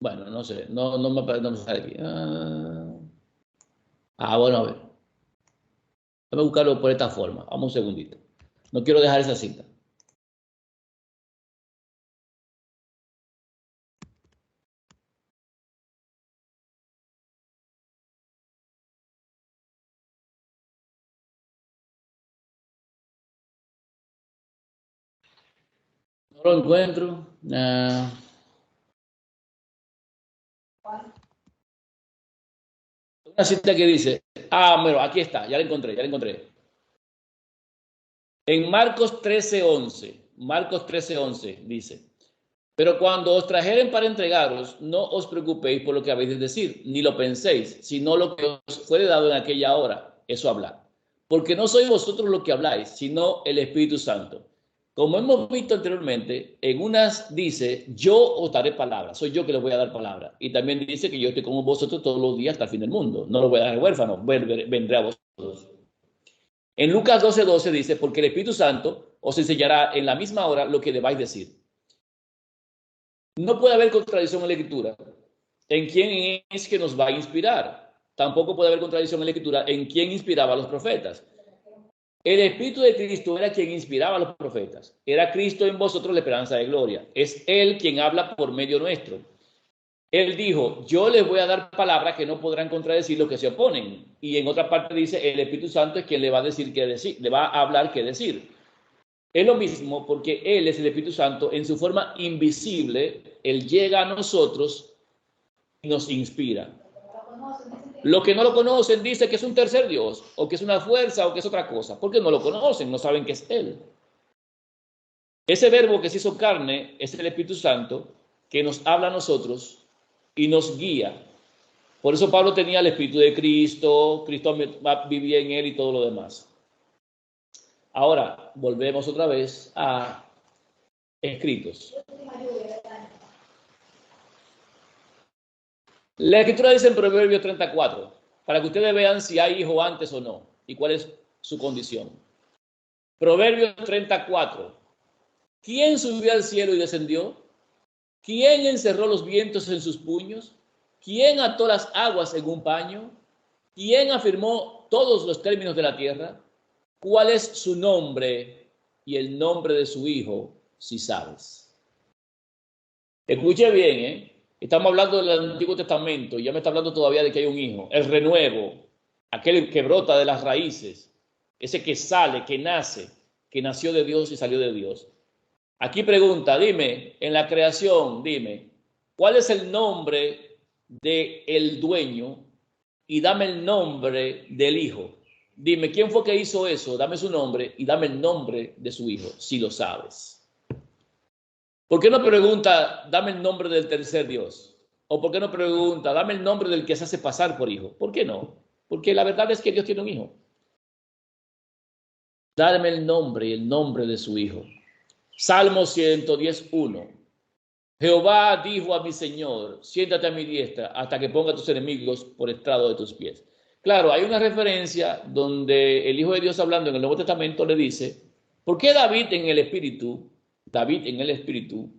Bueno, no sé, no me sale aquí. Bueno, a ver. Déjame buscarlo por esta forma. Vamos un segundito. No quiero dejar esa cita. No lo encuentro. Una cita que dice, bueno, aquí está, ya la encontré. En Marcos 13:11 dice, pero cuando os trajeren para entregaros, no os preocupéis por lo que habéis de decir, ni lo penséis, sino lo que os fuere dado en aquella hora, eso hablad. Porque no sois vosotros lo que habláis, sino el Espíritu Santo. Como hemos visto anteriormente, en unas dice, yo os daré palabra, soy yo que les voy a dar palabra. Y también dice que yo estoy con vosotros todos los días hasta el fin del mundo. No los voy a dejar huérfanos, vendré a vosotros. En Lucas 12:12 dice, porque el Espíritu Santo os enseñará en la misma hora lo que debáis decir. No puede haber contradicción en la Escritura en quién es que nos va a inspirar. Tampoco puede haber contradicción en la Escritura en quién inspiraba a los profetas. El Espíritu de Cristo era quien inspiraba a los profetas. Era Cristo en vosotros la esperanza de gloria. Es Él quien habla por medio nuestro. Él dijo, yo les voy a dar palabras que no podrán contradecir los que se oponen. Y en otra parte dice, el Espíritu Santo es quien le va a decir qué decir, le va a hablar qué decir. Es lo mismo porque Él es el Espíritu Santo en su forma invisible. Él llega a nosotros y nos inspira. Los que no lo conocen dicen que es un tercer Dios, o que es una fuerza, o que es otra cosa, porque no lo conocen, no saben que es Él. Ese verbo que se hizo carne es el Espíritu Santo que nos habla a nosotros y nos guía. Por eso Pablo tenía el Espíritu de Cristo, Cristo vivía en él y todo lo demás. Ahora, volvemos otra vez a escritos. La Escritura dice en Proverbios 34, para que ustedes vean si hay hijo antes o no, y cuál es su condición. Proverbios 34. ¿Quién subió al cielo y descendió? ¿Quién encerró los vientos en sus puños? ¿Quién ató las aguas en un paño? ¿Quién afirmó todos los términos de la tierra? ¿Cuál es su nombre y el nombre de su hijo, si sabes? Escuche bien, ¿eh? Estamos hablando del Antiguo Testamento y ya me está hablando todavía de que hay un hijo. El renuevo, aquel que brota de las raíces, ese que sale, que nace, que nació de Dios y salió de Dios. Aquí pregunta, dime, en la creación, dime, ¿cuál es el nombre del dueño? Y dame el nombre del hijo. Dime, ¿quién fue que hizo eso? Dame su nombre y dame el nombre de su hijo, si lo sabes. ¿Por qué no pregunta, dame el nombre del tercer Dios? ¿O por qué no pregunta, dame el nombre del que se hace pasar por hijo? ¿Por qué no? Porque la verdad es que Dios tiene un hijo. Dame el nombre y el nombre de su hijo. Salmo 110:1. Jehová dijo a mi Señor, siéntate a mi diestra hasta que ponga a tus enemigos por estrado de tus pies. Claro, hay una referencia donde el Hijo de Dios hablando en el Nuevo Testamento le dice, ¿por qué David en el Espíritu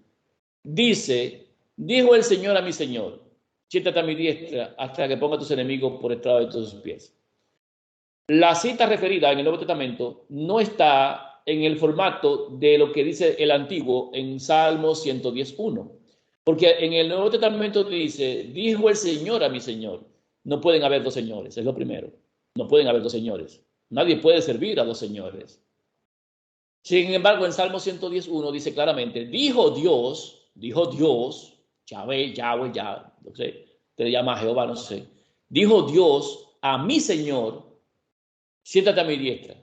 dice, dijo el Señor a mi Señor, siéntate a mi diestra hasta que ponga a tus enemigos por estrado de tus pies? La cita referida en el Nuevo Testamento no está en el formato de lo que dice el Antiguo en Salmo 110:1. Porque en el Nuevo Testamento dice, dijo el Señor a mi Señor. No pueden haber dos señores, es lo primero. No pueden haber dos señores. Nadie puede servir a dos señores. Sin embargo, en Salmo 110.1 dice claramente, dijo Dios, Yahweh, ya, no sé, te llama Jehová, no sé. Dijo Dios a mi Señor, siéntate a mi diestra.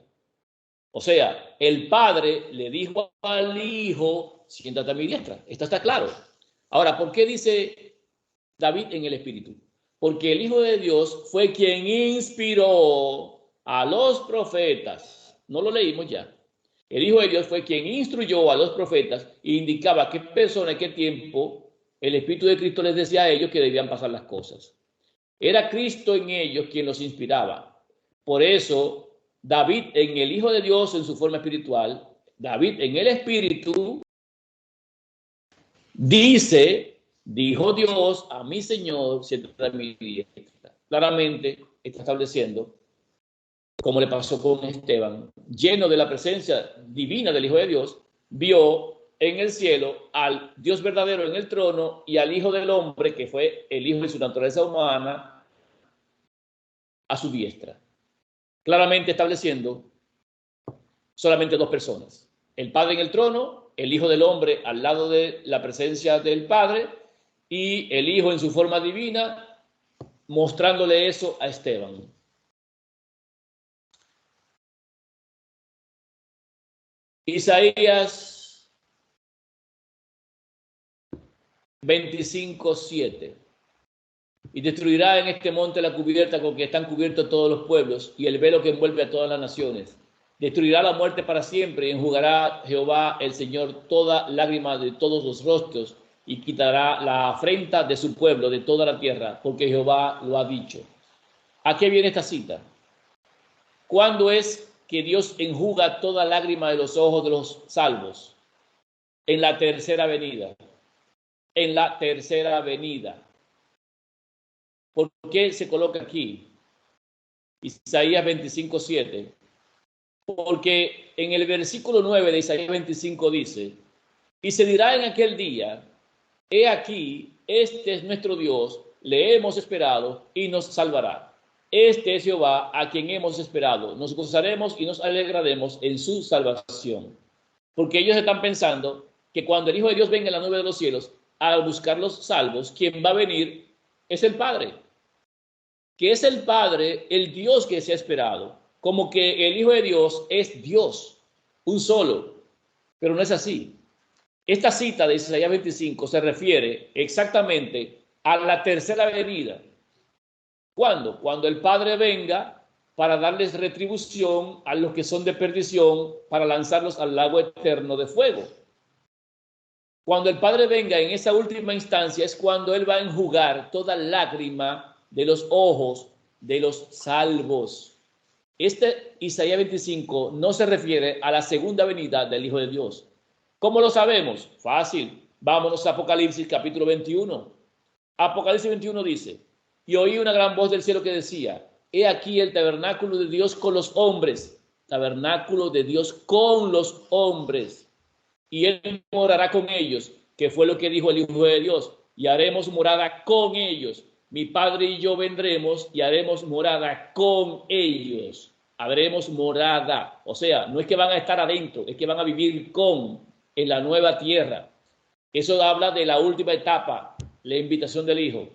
O sea, el Padre le dijo al Hijo, siéntate a mi diestra. Esto está claro. Ahora, ¿por qué dice David en el Espíritu? Porque el Hijo de Dios fue quien inspiró a los profetas. No lo leímos ya. El Hijo de Dios fue quien instruyó a los profetas e indicaba qué persona y qué tiempo el Espíritu de Cristo les decía a ellos que debían pasar las cosas. Era Cristo en ellos quien los inspiraba. Por eso, David en el Hijo de Dios en su forma espiritual, David en el Espíritu, dice, dijo Dios a mi Señor, siéntate a mi diestra. Claramente está estableciendo, como le pasó con Esteban, lleno de la presencia divina del Hijo de Dios, vio en el cielo al Dios verdadero en el trono y al Hijo del Hombre, que fue el Hijo de su naturaleza humana, a su diestra. Claramente estableciendo solamente dos personas. El Padre en el trono, el Hijo del Hombre al lado de la presencia del Padre y el Hijo en su forma divina, mostrándole eso a Esteban. Isaías 25:7. Y destruirá en este monte la cubierta con que están cubiertos todos los pueblos y el velo que envuelve a todas las naciones. Destruirá la muerte para siempre y enjugará Jehová el Señor toda lágrima de todos los rostros y quitará la afrenta de su pueblo de toda la tierra, porque Jehová lo ha dicho. ¿A qué viene esta cita? ¿Cuándo es que Dios enjuga toda lágrima de los ojos de los salvos? En la tercera venida. En la tercera venida. ¿Por qué se coloca aquí? Isaías 25:7. Porque en el versículo 9 de Isaías 25 dice, y se dirá en aquel día, he aquí, este es nuestro Dios, le hemos esperado y nos salvará. Este es Jehová a quien hemos esperado. Nos gozaremos y nos alegraremos en su salvación. Porque ellos están pensando que cuando el Hijo de Dios venga en la nube de los cielos a buscar los salvos, quien va a venir es el Padre. Que es el Padre, el Dios que se ha esperado. Como que el Hijo de Dios es Dios, un solo. Pero no es así. Esta cita de Isaías 25 se refiere exactamente a la tercera venida. ¿Cuándo? Cuando el Padre venga para darles retribución a los que son de perdición, para lanzarlos al lago eterno de fuego. Cuando el Padre venga en esa última instancia es cuando Él va a enjugar toda lágrima de los ojos de los salvos. Este Isaías 25 no se refiere a la segunda venida del Hijo de Dios. ¿Cómo lo sabemos? Fácil. Vámonos a Apocalipsis capítulo 21. Apocalipsis 21 dice, y oí una gran voz del cielo que decía, he aquí el tabernáculo de Dios con los hombres, tabernáculo de Dios con los hombres, y Él morará con ellos, que fue lo que dijo el Hijo de Dios, y haremos morada con ellos. Mi Padre y yo vendremos y haremos morada con ellos. Haremos morada. O sea, no es que van a estar adentro, es que van a vivir en la nueva tierra. Eso habla de la última etapa, la invitación del Hijo.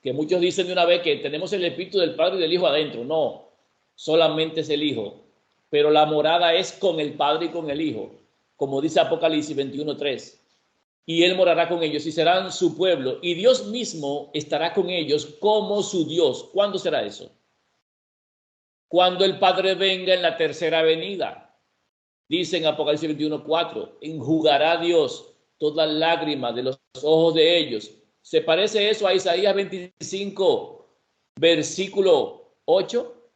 Que muchos dicen de una vez que tenemos el Espíritu del Padre y del Hijo adentro. No, solamente es el Hijo. Pero la morada es con el Padre y con el Hijo. Como dice Apocalipsis 21:3. Y Él morará con ellos y serán su pueblo. Y Dios mismo estará con ellos como su Dios. ¿Cuándo será eso? Cuando el Padre venga en la tercera venida. Dice en Apocalipsis 21:4, enjugará Dios toda lágrima de los ojos de ellos. ¿Se parece eso a Isaías 25, versículo 8?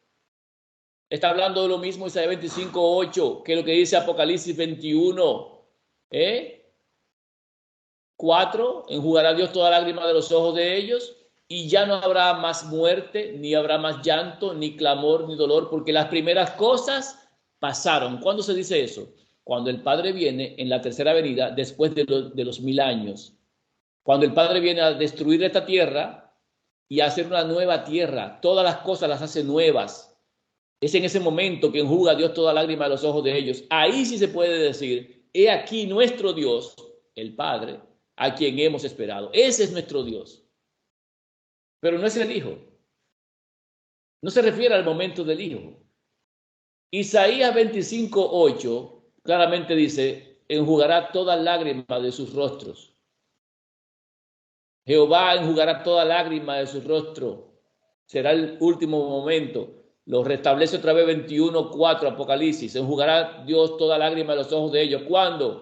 Está hablando de lo mismo Isaías 25:8 que lo que dice Apocalipsis 21. 4, enjugará Dios toda lágrima de los ojos de ellos y ya no habrá más muerte, ni habrá más llanto, ni clamor, ni dolor, porque las primeras cosas pasaron. ¿Cuándo se dice eso? Cuando el Padre viene en la tercera venida después de los 1000 años. Cuando el Padre viene a destruir esta tierra y a hacer una nueva tierra, todas las cosas las hace nuevas. Es en ese momento que enjuga a Dios toda lágrima de los ojos de ellos. Ahí sí se puede decir, he aquí nuestro Dios, el Padre, a quien hemos esperado. Ese es nuestro Dios. Pero no es el Hijo. No se refiere al momento del Hijo. Isaías 25:8 claramente dice, enjugará toda lágrima de sus rostros. Jehová enjugará toda lágrima de su rostro. Será el último momento. Lo restablece otra vez 21:4 Apocalipsis. Enjugará Dios toda lágrima de los ojos de ellos. ¿Cuándo?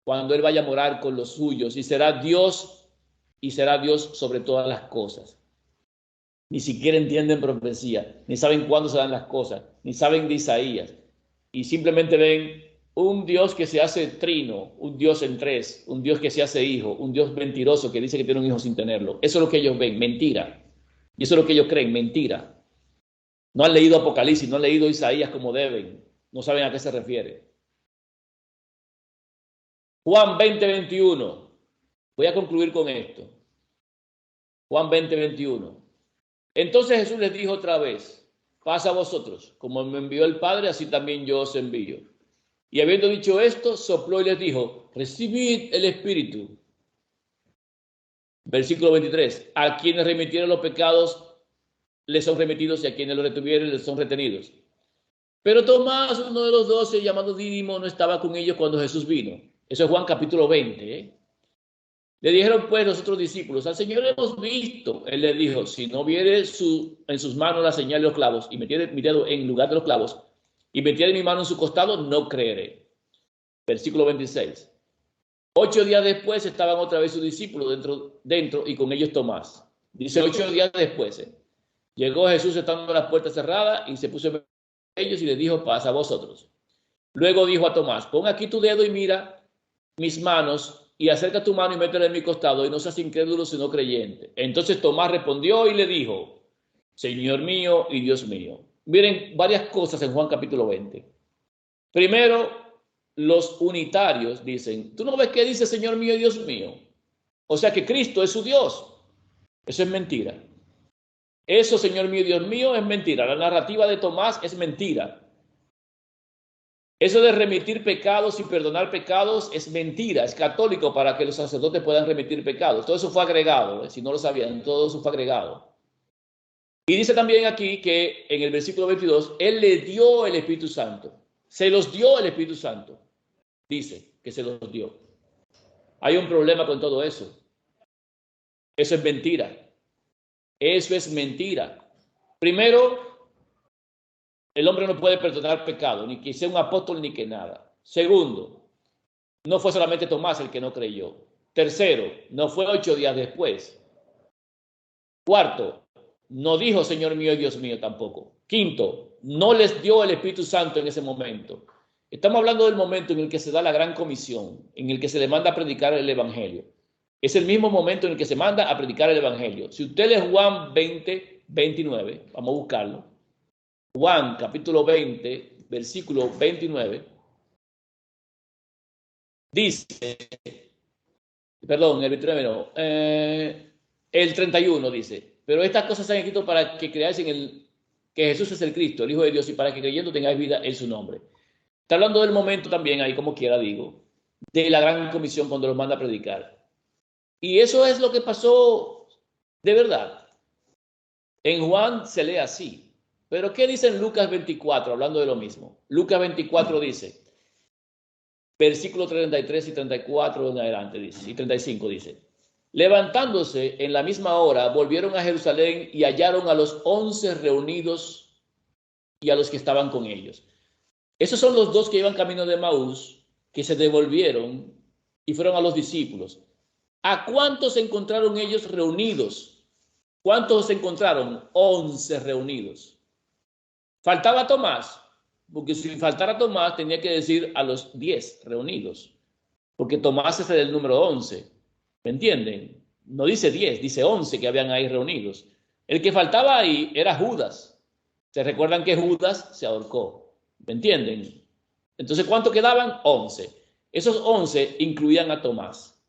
Cuando Él vaya a morar con los suyos. Y será Dios sobre todas las cosas. Ni siquiera entienden profecía, ni saben cuándo se dan las cosas, ni saben de Isaías. Y simplemente ven un Dios que se hace trino, un Dios en tres, un Dios que se hace hijo, un Dios mentiroso que dice que tiene un hijo sin tenerlo. Eso es lo que ellos ven, mentira. Y eso es lo que ellos creen, mentira. No han leído Apocalipsis, no han leído Isaías como deben. No saben a qué se refiere. Juan 20:21. Voy a concluir con esto. Juan 20:21. Entonces Jesús les dijo otra vez, paz a vosotros, como me envió el Padre, así también yo os envío. Y habiendo dicho esto, sopló y les dijo, recibid el Espíritu. Versículo 23, a quienes remitieron los pecados, les son remitidos, y a quienes los retuvieron, les son retenidos. Pero Tomás, uno de los 12, llamado Dídimo, no estaba con ellos cuando Jesús vino. Eso es Juan capítulo 20, Le dijeron pues los otros discípulos, al Señor hemos visto. Él les dijo, si no viere en sus manos la señal de los clavos, y metiere mi dedo en lugar de los clavos, y metiere mi mano en su costado, no creeré. Versículo 26. 8 días después estaban otra vez sus discípulos dentro y con ellos Tomás. Dice 8 días después. Llegó Jesús estando las puertas cerradas y se puso en ellos y les dijo, paz a vosotros. Luego dijo a Tomás, pon aquí tu dedo y mira mis manos, y acerca tu mano y métela en mi costado, y no seas incrédulo sino creyente. Entonces Tomás respondió y le dijo, Señor mío y Dios mío. Miren varias cosas en Juan capítulo 20. Primero, los unitarios dicen, ¿tú no ves qué dice Señor mío y Dios mío? O sea que Cristo es su Dios. Eso es mentira. Eso, Señor mío y Dios mío, es mentira. La narrativa de Tomás es mentira. Eso de remitir pecados y perdonar pecados es mentira, es católico para que los sacerdotes puedan remitir pecados. Todo eso fue agregado, si no lo sabían, todo eso fue agregado. Y dice también aquí que en el versículo 22, Él le dio el Espíritu Santo. Se los dio el Espíritu Santo. Dice que se los dio. Hay un problema con todo eso. Eso es mentira. Eso es mentira. Primero, el hombre no puede perdonar pecado, ni que sea un apóstol ni que nada. Segundo, no fue solamente Tomás el que no creyó. Tercero, no fue 8 días después. Cuarto, no dijo Señor mío y Dios mío tampoco. Quinto, no les dio el Espíritu Santo en ese momento. Estamos hablando del momento en el que se da la gran comisión, en el que se le manda a predicar el Evangelio. Es el mismo momento en el que se manda a predicar el Evangelio. Si usted lee Juan 20:29, vamos a buscarlo. Juan capítulo 20, versículo 29, dice, perdón, el 29 no, el 31 dice, pero estas cosas se han escrito para que creáis que Jesús es el Cristo, el Hijo de Dios, y para que creyendo tengáis vida en su nombre. Está hablando del momento también, ahí como quiera digo, de la gran comisión cuando los manda a predicar. Y eso es lo que pasó de verdad. En Juan se lee así. Pero ¿qué dice en Lucas 24? Hablando de lo mismo. Lucas 24 dice, versículo 33 y 34 en adelante dice, y 35 dice, levantándose en la misma hora, volvieron a Jerusalén y hallaron a los 11 reunidos y a los que estaban con ellos. Esos son los 2 que iban camino de Emaús, que se devolvieron y fueron a los discípulos. ¿A cuántos encontraron ellos reunidos? ¿Cuántos se encontraron? 11 reunidos. Faltaba Tomás, porque si faltara Tomás tenía que decir a los 10 reunidos, porque Tomás es el número 11, ¿me entienden? No dice 10, dice 11 que habían ahí reunidos. El que faltaba ahí era Judas. ¿Se recuerdan que Judas se ahorcó? ¿Me entienden? Entonces, ¿cuántos quedaban? 11. Esos 11 incluían a Tomás.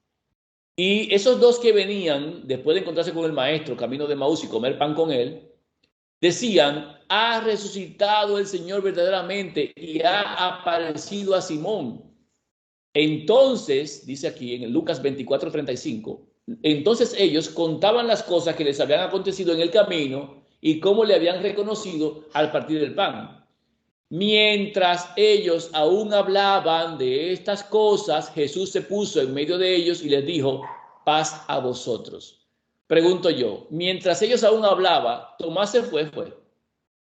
Y esos 2 que venían, después de encontrarse con el maestro, camino de Emaús y comer pan con él, decían, ha resucitado el Señor verdaderamente y ha aparecido a Simón. Entonces, dice aquí en Lucas 24:35, entonces ellos contaban las cosas que les habían acontecido en el camino y cómo le habían reconocido al partir del pan. Mientras ellos aún hablaban de estas cosas, Jesús se puso en medio de ellos y les dijo, paz a vosotros. Pregunto yo, mientras ellos aún hablaban, Tomás se fue,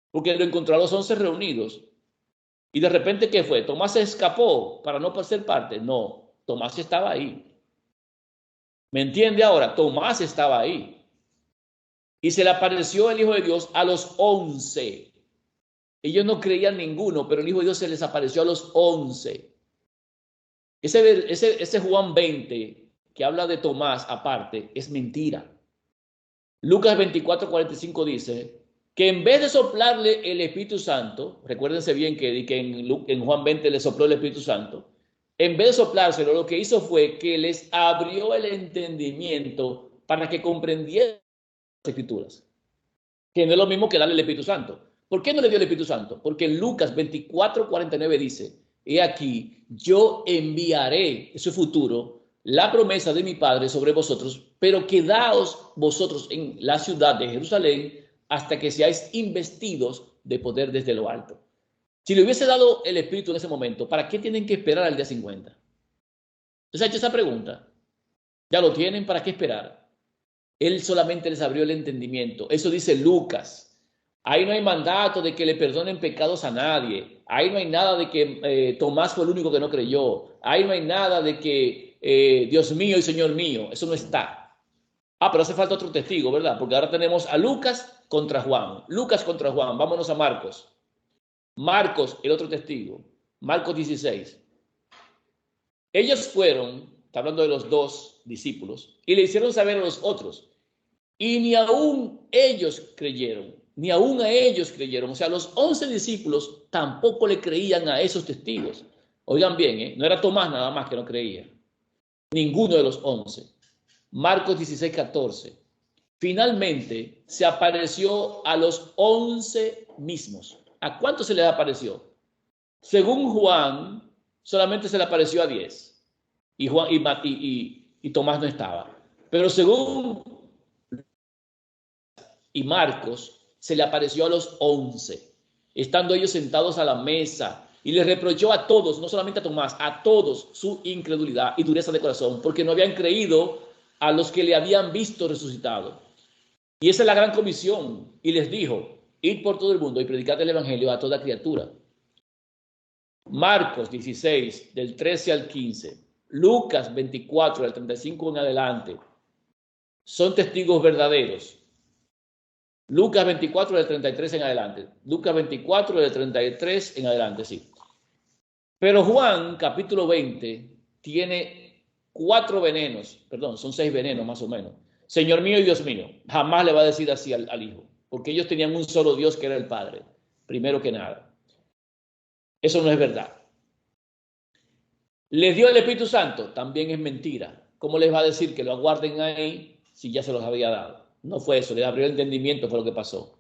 porque lo encontró a los 11 reunidos. Y de repente, ¿qué fue? ¿Tomás se escapó para no ser parte? No, Tomás estaba ahí. ¿Me entiende ahora? Tomás estaba ahí. Y se le apareció el Hijo de Dios a los 11. Ellos no creían ninguno, pero el Hijo de Dios se les apareció a los 11. Ese Juan 20, que habla de Tomás aparte, es mentira. Lucas 24:45 dice que en vez de soplarle el Espíritu Santo, recuérdense bien que en Juan 20 le sopló el Espíritu Santo, en vez de soplárselo, lo que hizo fue que les abrió el entendimiento para que comprendieran las Escrituras, que no es lo mismo que darle el Espíritu Santo. ¿Por qué no le dio el Espíritu Santo? Porque en Lucas 24:49 dice, he aquí, yo enviaré, eso es futuro, la promesa de mi Padre sobre vosotros, pero quedaos vosotros en la ciudad de Jerusalén hasta que seáis investidos de poder desde lo alto. Si le hubiese dado el Espíritu en ese momento, ¿para qué tienen que esperar al día 50? ¿Entonces ha hecho esa pregunta? ¿Ya lo tienen? ¿Para qué esperar? Él solamente les abrió el entendimiento. Eso dice Lucas. Ahí no hay mandato de que le perdonen pecados a nadie. Ahí no hay nada de que Tomás fue el único que no creyó. Ahí no hay nada de que Dios mío y Señor mío. Eso no está. Pero hace falta otro testigo, ¿verdad? Porque ahora tenemos a Lucas contra Juan. Lucas contra Juan. Vámonos a Marcos. Marcos, el otro testigo. Marcos 16. Ellos fueron, está hablando de los dos discípulos, y le hicieron saber a los otros. Y ni aún ellos creyeron. Ni aún a ellos creyeron. O sea, los 11 discípulos tampoco le creían a esos testigos. Oigan bien, no era Tomás nada más que no creía. Ninguno de los 11. Marcos 16:14. Finalmente se apareció a los 11 mismos. ¿A cuántos se les apareció? Según Juan, solamente se le apareció a 10. Y Tomás no estaba. Pero según Marcos, se le apareció a los 11, estando ellos sentados a la mesa, y les reprochó a todos, no solamente a Tomás, a todos su incredulidad y dureza de corazón, porque no habían creído a los que le habían visto resucitado. Y esa es la gran comisión. Y les dijo, id por todo el mundo y predicad el evangelio a toda criatura. Marcos 16, del 13 al 15. Lucas 24, del 35 en adelante. Son testigos verdaderos. Lucas 24, del 33 en adelante. Lucas 24, del 33 en adelante, sí. Pero Juan, capítulo 20, tiene 4 venenos. Perdón, son 6 venenos más o menos. Señor mío y Dios mío. Jamás le va a decir así al Hijo. Porque ellos tenían un solo Dios que era el Padre. Primero que nada. Eso no es verdad. ¿Les dio el Espíritu Santo? También es mentira. ¿Cómo les va a decir que lo aguarden ahí si ya se los había dado? No fue eso, les abrió el entendimiento, fue lo que pasó.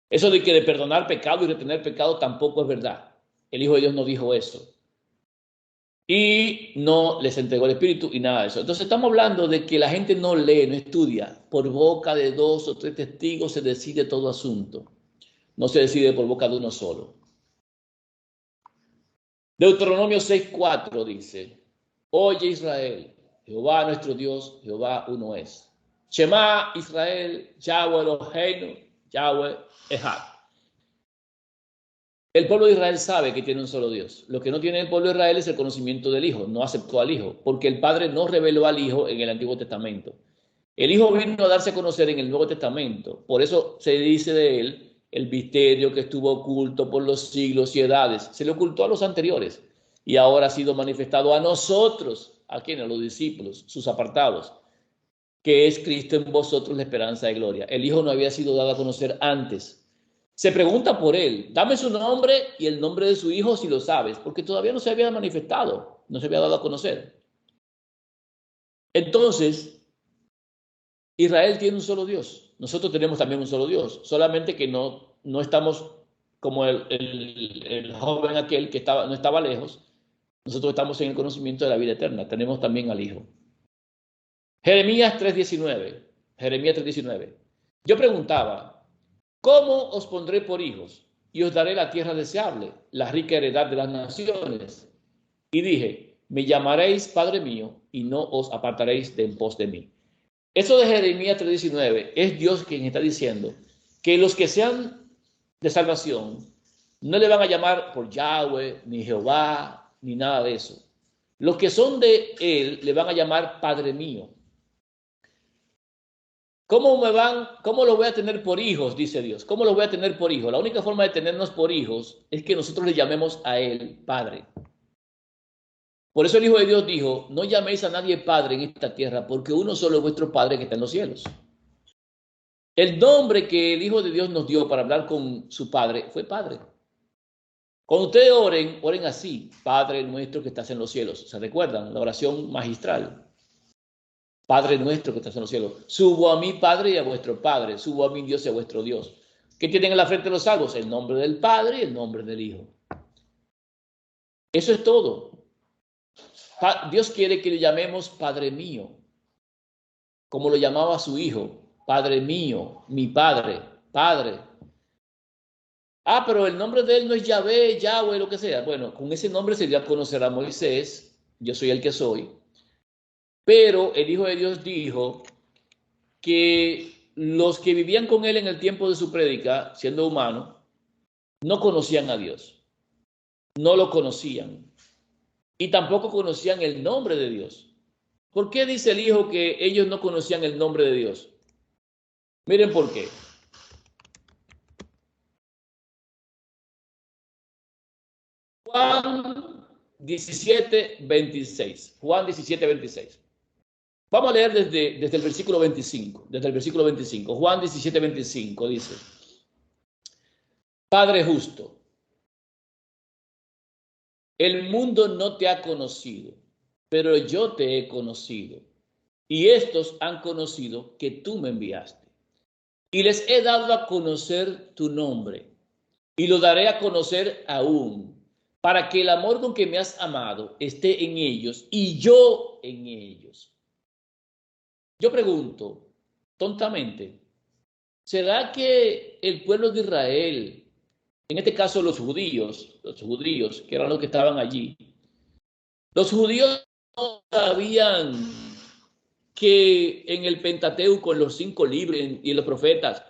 Eso de que de perdonar pecado y retener pecado tampoco es verdad. El Hijo de Dios no dijo eso. Y no les entregó el Espíritu y nada de eso. Entonces estamos hablando de que la gente no lee, no estudia. Por boca de 2 o 3 testigos se decide todo asunto. No se decide por boca de uno solo. Deuteronomio 6:4 dice, oye Israel, Jehová nuestro Dios, Jehová uno es. Shema Israel, Yahweh Eloheinu, Yahweh Echad. El pueblo de Israel sabe que tiene un solo Dios. Lo que no tiene el pueblo de Israel es el conocimiento del Hijo. No aceptó al Hijo, porque el Padre no reveló al Hijo en el Antiguo Testamento. El Hijo vino a darse a conocer en el Nuevo Testamento. Por eso se dice de él el misterio que estuvo oculto por los siglos y edades. Se le ocultó a los anteriores y ahora ha sido manifestado a nosotros, a quienes, a los discípulos, sus apartados, que es Cristo en vosotros la esperanza de gloria. El Hijo no había sido dado a conocer antes. Se pregunta por él, dame su nombre y el nombre de su hijo si lo sabes, porque todavía no se había manifestado, no se había dado a conocer. Entonces, Israel tiene un solo Dios, nosotros tenemos también un solo Dios, solamente que no estamos como el joven aquel que no estaba lejos. Nosotros estamos en el conocimiento de la vida eterna, tenemos también al Hijo. Jeremías 3:19. Jeremías 3:19. Yo preguntaba, ¿cómo os pondré por hijos? Y os daré la tierra deseable, la rica heredad de las naciones. Y dije, me llamaréis Padre mío, y no os apartaréis de en pos de mí. Eso de Jeremías 3:19 es Dios quien está diciendo que los que sean de salvación no le van a llamar por Yahweh, ni Jehová, ni nada de eso. Los que son de Él le van a llamar Padre mío. ¿Cómo los voy a tener por hijos? Dice Dios. ¿Cómo los voy a tener por hijos? La única forma de tenernos por hijos es que nosotros le llamemos a Él Padre. Por eso el Hijo de Dios dijo, no llaméis a nadie Padre en esta tierra, porque uno solo es vuestro Padre que está en los cielos. El nombre que el Hijo de Dios nos dio para hablar con su Padre fue Padre. Cuando ustedes oren así, Padre nuestro que estás en los cielos. ¿Se recuerdan? La oración magistral. Padre nuestro que estás en los cielos. Subo a mi Padre y a vuestro Padre. Subo a mi Dios y a vuestro Dios. ¿Qué tienen en la frente los salvos? El nombre del Padre y el nombre del Hijo. Eso es todo. Dios quiere que le llamemos Padre mío, como lo llamaba a su Hijo. Padre mío, mi Padre, Padre. Ah, pero el nombre de él no es Yahvé, Yahweh, lo que sea. Bueno, con ese nombre se dio a conocer a Moisés. Yo soy el que soy. Pero el Hijo de Dios dijo que los que vivían con él en el tiempo de su prédica, siendo humano, no conocían a Dios. No lo conocían. Y tampoco conocían el nombre de Dios. ¿Por qué dice el Hijo que ellos no conocían el nombre de Dios? Miren por qué. Juan 17:26. Juan 17:26. Vamos a leer desde el versículo 25. Desde el versículo 25. Juan 17:25 dice: Padre justo, el mundo no te ha conocido, pero yo te he conocido. Y estos han conocido que tú me enviaste. Y les he dado a conocer tu nombre. Y lo daré a conocer aún, para que el amor con que me has amado esté en ellos y yo en ellos. Yo pregunto, tontamente, ¿será que el pueblo de Israel, en este caso los judíos, que eran los que estaban allí, los judíos no sabían que en el Pentateuco, en los 5 libros y en los profetas,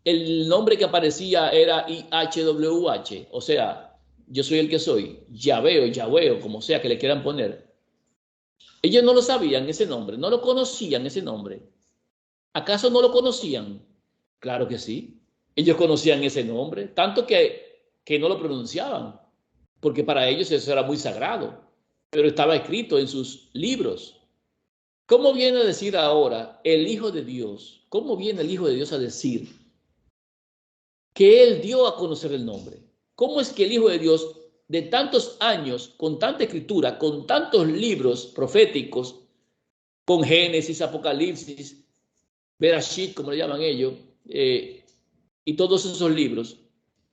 el nombre que aparecía era IHWH, o sea, yo soy el que soy, Yahvé o como sea que le quieran poner? Ellos no lo sabían ese nombre, no lo conocían ese nombre. ¿Acaso no lo conocían? Claro que sí. Ellos conocían ese nombre, tanto que no lo pronunciaban, porque para ellos eso era muy sagrado, pero estaba escrito en sus libros. ¿Cómo viene a decir ahora el Hijo de Dios? ¿Cómo viene el Hijo de Dios a decir que Él dio a conocer el nombre? ¿Cómo es que el Hijo de Dios, de tantos años, con tanta escritura, con tantos libros proféticos, con Génesis, Apocalipsis, Berashit, como le llaman ellos, y todos esos libros,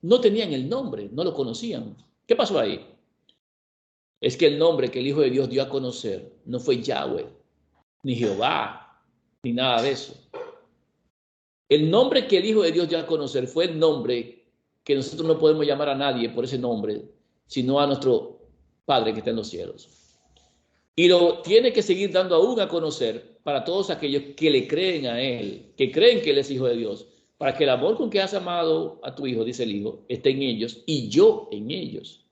no tenían el nombre, no lo conocían? ¿Qué pasó ahí? Es que el nombre que el Hijo de Dios dio a conocer no fue Yahweh, ni Jehová, ni nada de eso. El nombre que el Hijo de Dios dio a conocer fue el nombre que nosotros no podemos llamar a nadie por ese nombre, sino a nuestro Padre que está en los cielos. Y lo tiene que seguir dando aún a conocer para todos aquellos que le creen a Él, que creen que Él es Hijo de Dios, para que el amor con que has amado a tu Hijo, dice el Hijo, esté en ellos y yo en ellos.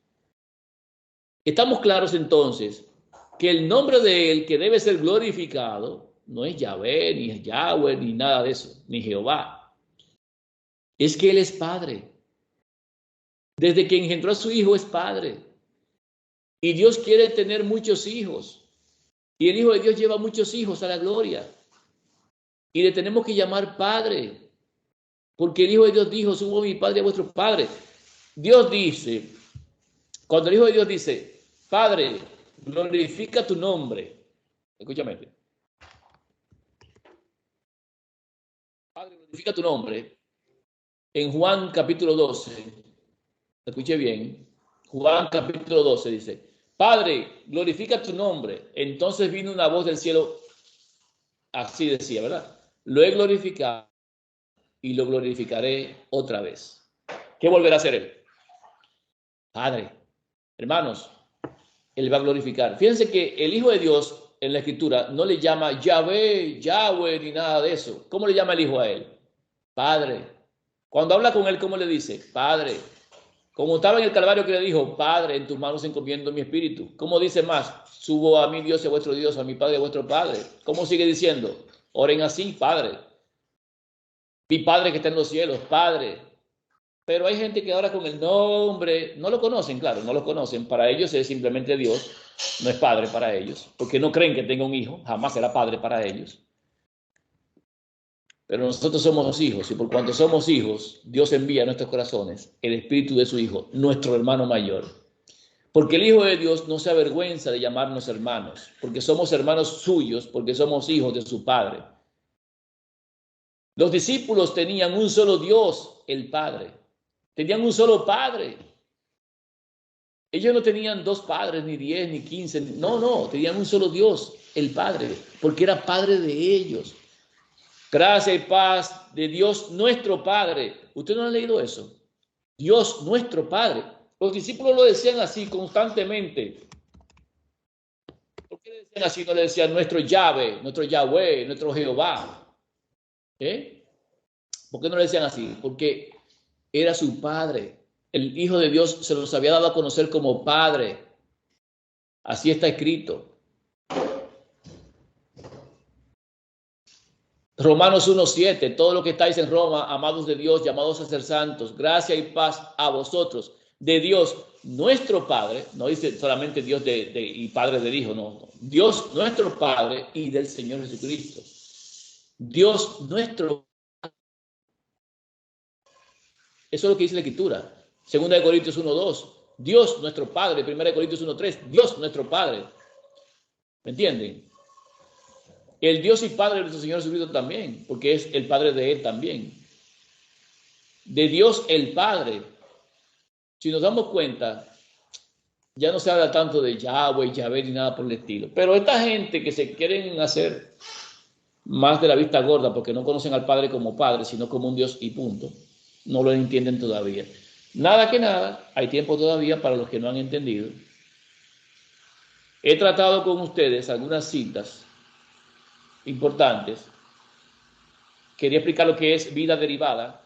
Estamos claros entonces que el nombre de Él que debe ser glorificado no es Yahvé, ni es Yahweh, ni nada de eso, ni Jehová. Es que Él es Padre. Desde que engendró a su Hijo es Padre. Y Dios quiere tener muchos hijos. Y el Hijo de Dios lleva muchos hijos a la gloria. Y le tenemos que llamar Padre. Porque el Hijo de Dios dijo, subo a mi Padre y a vuestro Padre. Dios dice, cuando el Hijo de Dios dice, Padre, glorifica tu nombre. Escúchame. Padre, glorifica tu nombre, en Juan capítulo 12, escuche bien, Juan capítulo 12 dice, Padre, glorifica tu nombre. Entonces vino una voz del cielo, así decía, ¿verdad? Lo he glorificado y lo glorificaré otra vez. ¿Qué volverá a hacer él? Padre, hermanos, él va a glorificar. Fíjense que el Hijo de Dios en la Escritura no le llama Yahvé, Yahweh, ni nada de eso. ¿Cómo le llama el Hijo a él? Padre. Cuando habla con él, ¿cómo le dice? Padre. Como estaba en el Calvario que le dijo, Padre, en tus manos encomiendo mi espíritu. ¿Cómo dice más? Subo a mi Dios y a vuestro Dios, a mi Padre y a vuestro Padre. ¿Cómo sigue diciendo? Oren así, Padre. Mi Padre que está en los cielos, Padre. Pero hay gente que ahora con el nombre, no lo conocen, claro, no lo conocen. Para ellos es simplemente Dios, no es Padre para ellos, porque no creen que tenga un hijo, jamás será Padre para ellos. Pero nosotros somos hijos y por cuanto somos hijos, Dios envía a nuestros corazones el espíritu de su Hijo, nuestro hermano mayor. Porque el Hijo de Dios no se avergüenza de llamarnos hermanos, porque somos hermanos suyos, porque somos hijos de su Padre. Los discípulos tenían un solo Dios, el Padre. Tenían un solo Padre. Ellos no tenían 2 padres, ni 10, ni 15. No, tenían un solo Dios, el Padre, porque era Padre de ellos. Gracia y paz de Dios nuestro Padre. ¿Usted no ha leído eso? Dios nuestro Padre. Los discípulos lo decían así constantemente. ¿Por qué le decían así? No le decían nuestro Yahvé, nuestro Yahweh, nuestro Jehová. ¿Por qué no le decían así? Porque era su Padre. El Hijo de Dios se los había dado a conocer como Padre. Así está escrito. Romanos 1:7, todo lo que estáis en Roma, amados de Dios, llamados a ser santos, gracia y paz a vosotros, de Dios nuestro Padre, no dice solamente Dios y Padre del Hijo, no, Dios nuestro Padre y del Señor Jesucristo. Dios nuestro Padre. Eso es lo que dice la Escritura. 2 Corintios 1:2, Dios nuestro Padre. 1 Corintios 1:3, Dios nuestro Padre. ¿Me entienden? El Dios y Padre de nuestro Señor Jesucristo también, porque es el Padre de Él también. De Dios el Padre. Si nos damos cuenta, ya no se habla tanto de Yahweh, Yahvé ni nada por el estilo. Pero esta gente que se quieren hacer más de la vista gorda porque no conocen al Padre como Padre, sino como un Dios y punto, no lo entienden todavía. Nada que nada, hay tiempo todavía para los que no han entendido. He tratado con ustedes algunas citas importantes. Quería explicar lo que es vida derivada.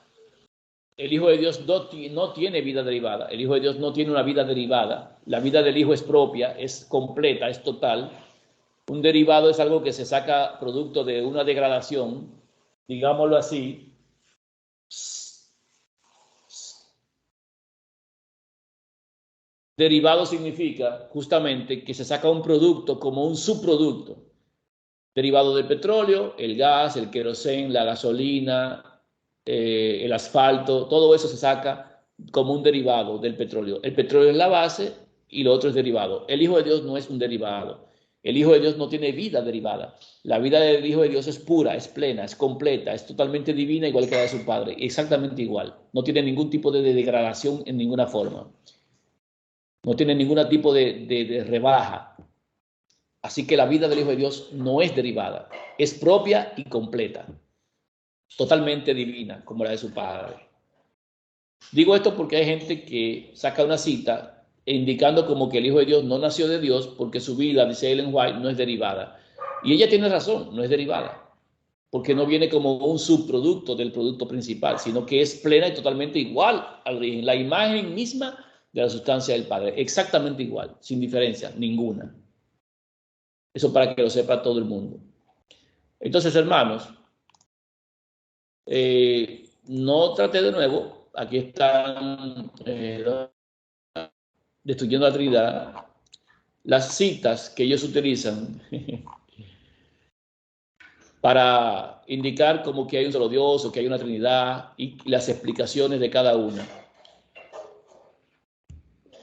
El Hijo de Dios no tiene vida derivada. El Hijo de Dios no tiene una vida derivada. La vida del Hijo es propia, es completa, es total. Un derivado es algo que se saca producto de una degradación, digámoslo así. Derivado significa justamente que se saca un producto como un subproducto. Derivado del petróleo, el gas, el queroseno, la gasolina, el asfalto, todo eso se saca como un derivado del petróleo. El petróleo es la base y lo otro es derivado. El Hijo de Dios no es un derivado. El Hijo de Dios no tiene vida derivada. La vida del Hijo de Dios es pura, es plena, es completa, es totalmente divina, igual que la de su Padre. Exactamente igual. No tiene ningún tipo de degradación en ninguna forma. No tiene ningún tipo de rebaja. Así que la vida del Hijo de Dios no es derivada, es propia y completa, totalmente divina, como la de su Padre. Digo esto porque hay gente que saca una cita indicando como que el Hijo de Dios no nació de Dios porque su vida, dice Ellen White, no es derivada. Y ella tiene razón, no es derivada, porque no viene como un subproducto del producto principal, sino que es plena y totalmente igual al origen, la imagen misma de la sustancia del Padre, exactamente igual, sin diferencia ninguna. Eso para que lo sepa todo el mundo. Entonces, hermanos, no traté de nuevo. Aquí están destruyendo la Trinidad. Las citas que ellos utilizan para indicar como que hay un solo Dios o que hay una Trinidad y las explicaciones de cada una.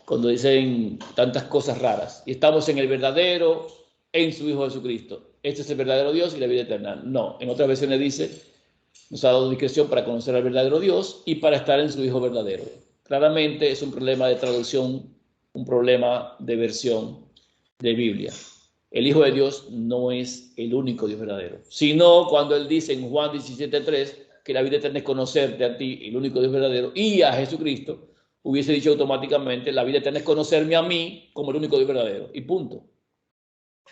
Cuando dicen tantas cosas raras. Y estamos en el verdadero, en su Hijo Jesucristo. Este es el verdadero Dios y la vida eterna. No, en otras versiones dice, Nos ha dado discreción para conocer al verdadero Dios y para estar en su Hijo verdadero. Claramente es un problema de traducción, un problema de versión de Biblia. El Hijo de Dios no es el único Dios verdadero, sino cuando Él dice en Juan 17:3 que la vida eterna es conocerte a ti, el único Dios verdadero, y a Jesucristo, hubiese dicho automáticamente, la vida eterna es conocerme a mí como el único Dios verdadero, y punto.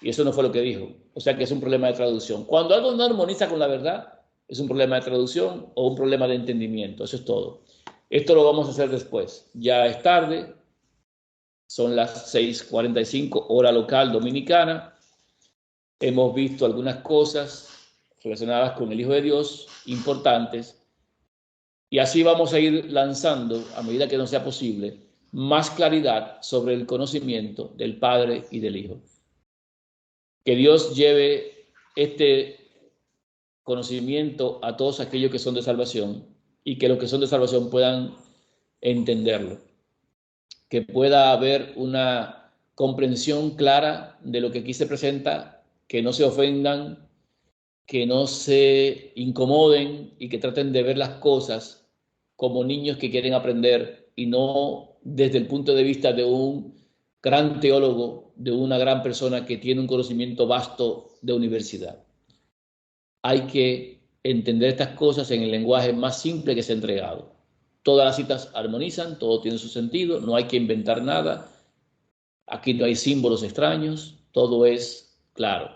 Y eso no fue lo que dijo. O sea que es un problema de traducción. Cuando algo no armoniza con la verdad, es un problema de traducción o un problema de entendimiento. Eso es todo. Esto lo vamos a hacer después. Ya es tarde. Son las 6:45 hora local dominicana. Hemos visto algunas cosas relacionadas con el Hijo de Dios importantes. Y así vamos a ir lanzando, a medida que nos sea posible, más claridad sobre el conocimiento del Padre y del Hijo. Que Dios lleve este conocimiento a todos aquellos que son de salvación y que los que son de salvación puedan entenderlo. Que pueda haber una comprensión clara de lo que aquí se presenta, que no se ofendan, que no se incomoden y que traten de ver las cosas como niños que quieren aprender y no desde el punto de vista de un gran teólogo, de una gran persona que tiene un conocimiento vasto de universidad. Hay que entender estas cosas en el lenguaje más simple que se ha entregado. Todas las citas armonizan, todo tiene su sentido, no hay que inventar nada. Aquí no hay símbolos extraños, todo es claro.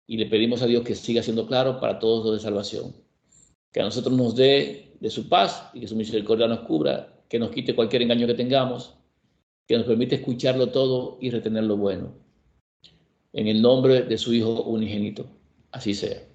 Y le pedimos a Dios que siga siendo claro para todos los de salvación. Que a nosotros nos dé de su paz y que su misericordia nos cubra, que nos quite cualquier engaño que tengamos, que nos permite escucharlo todo y retener lo bueno. En el nombre de su Hijo unigénito. Así sea.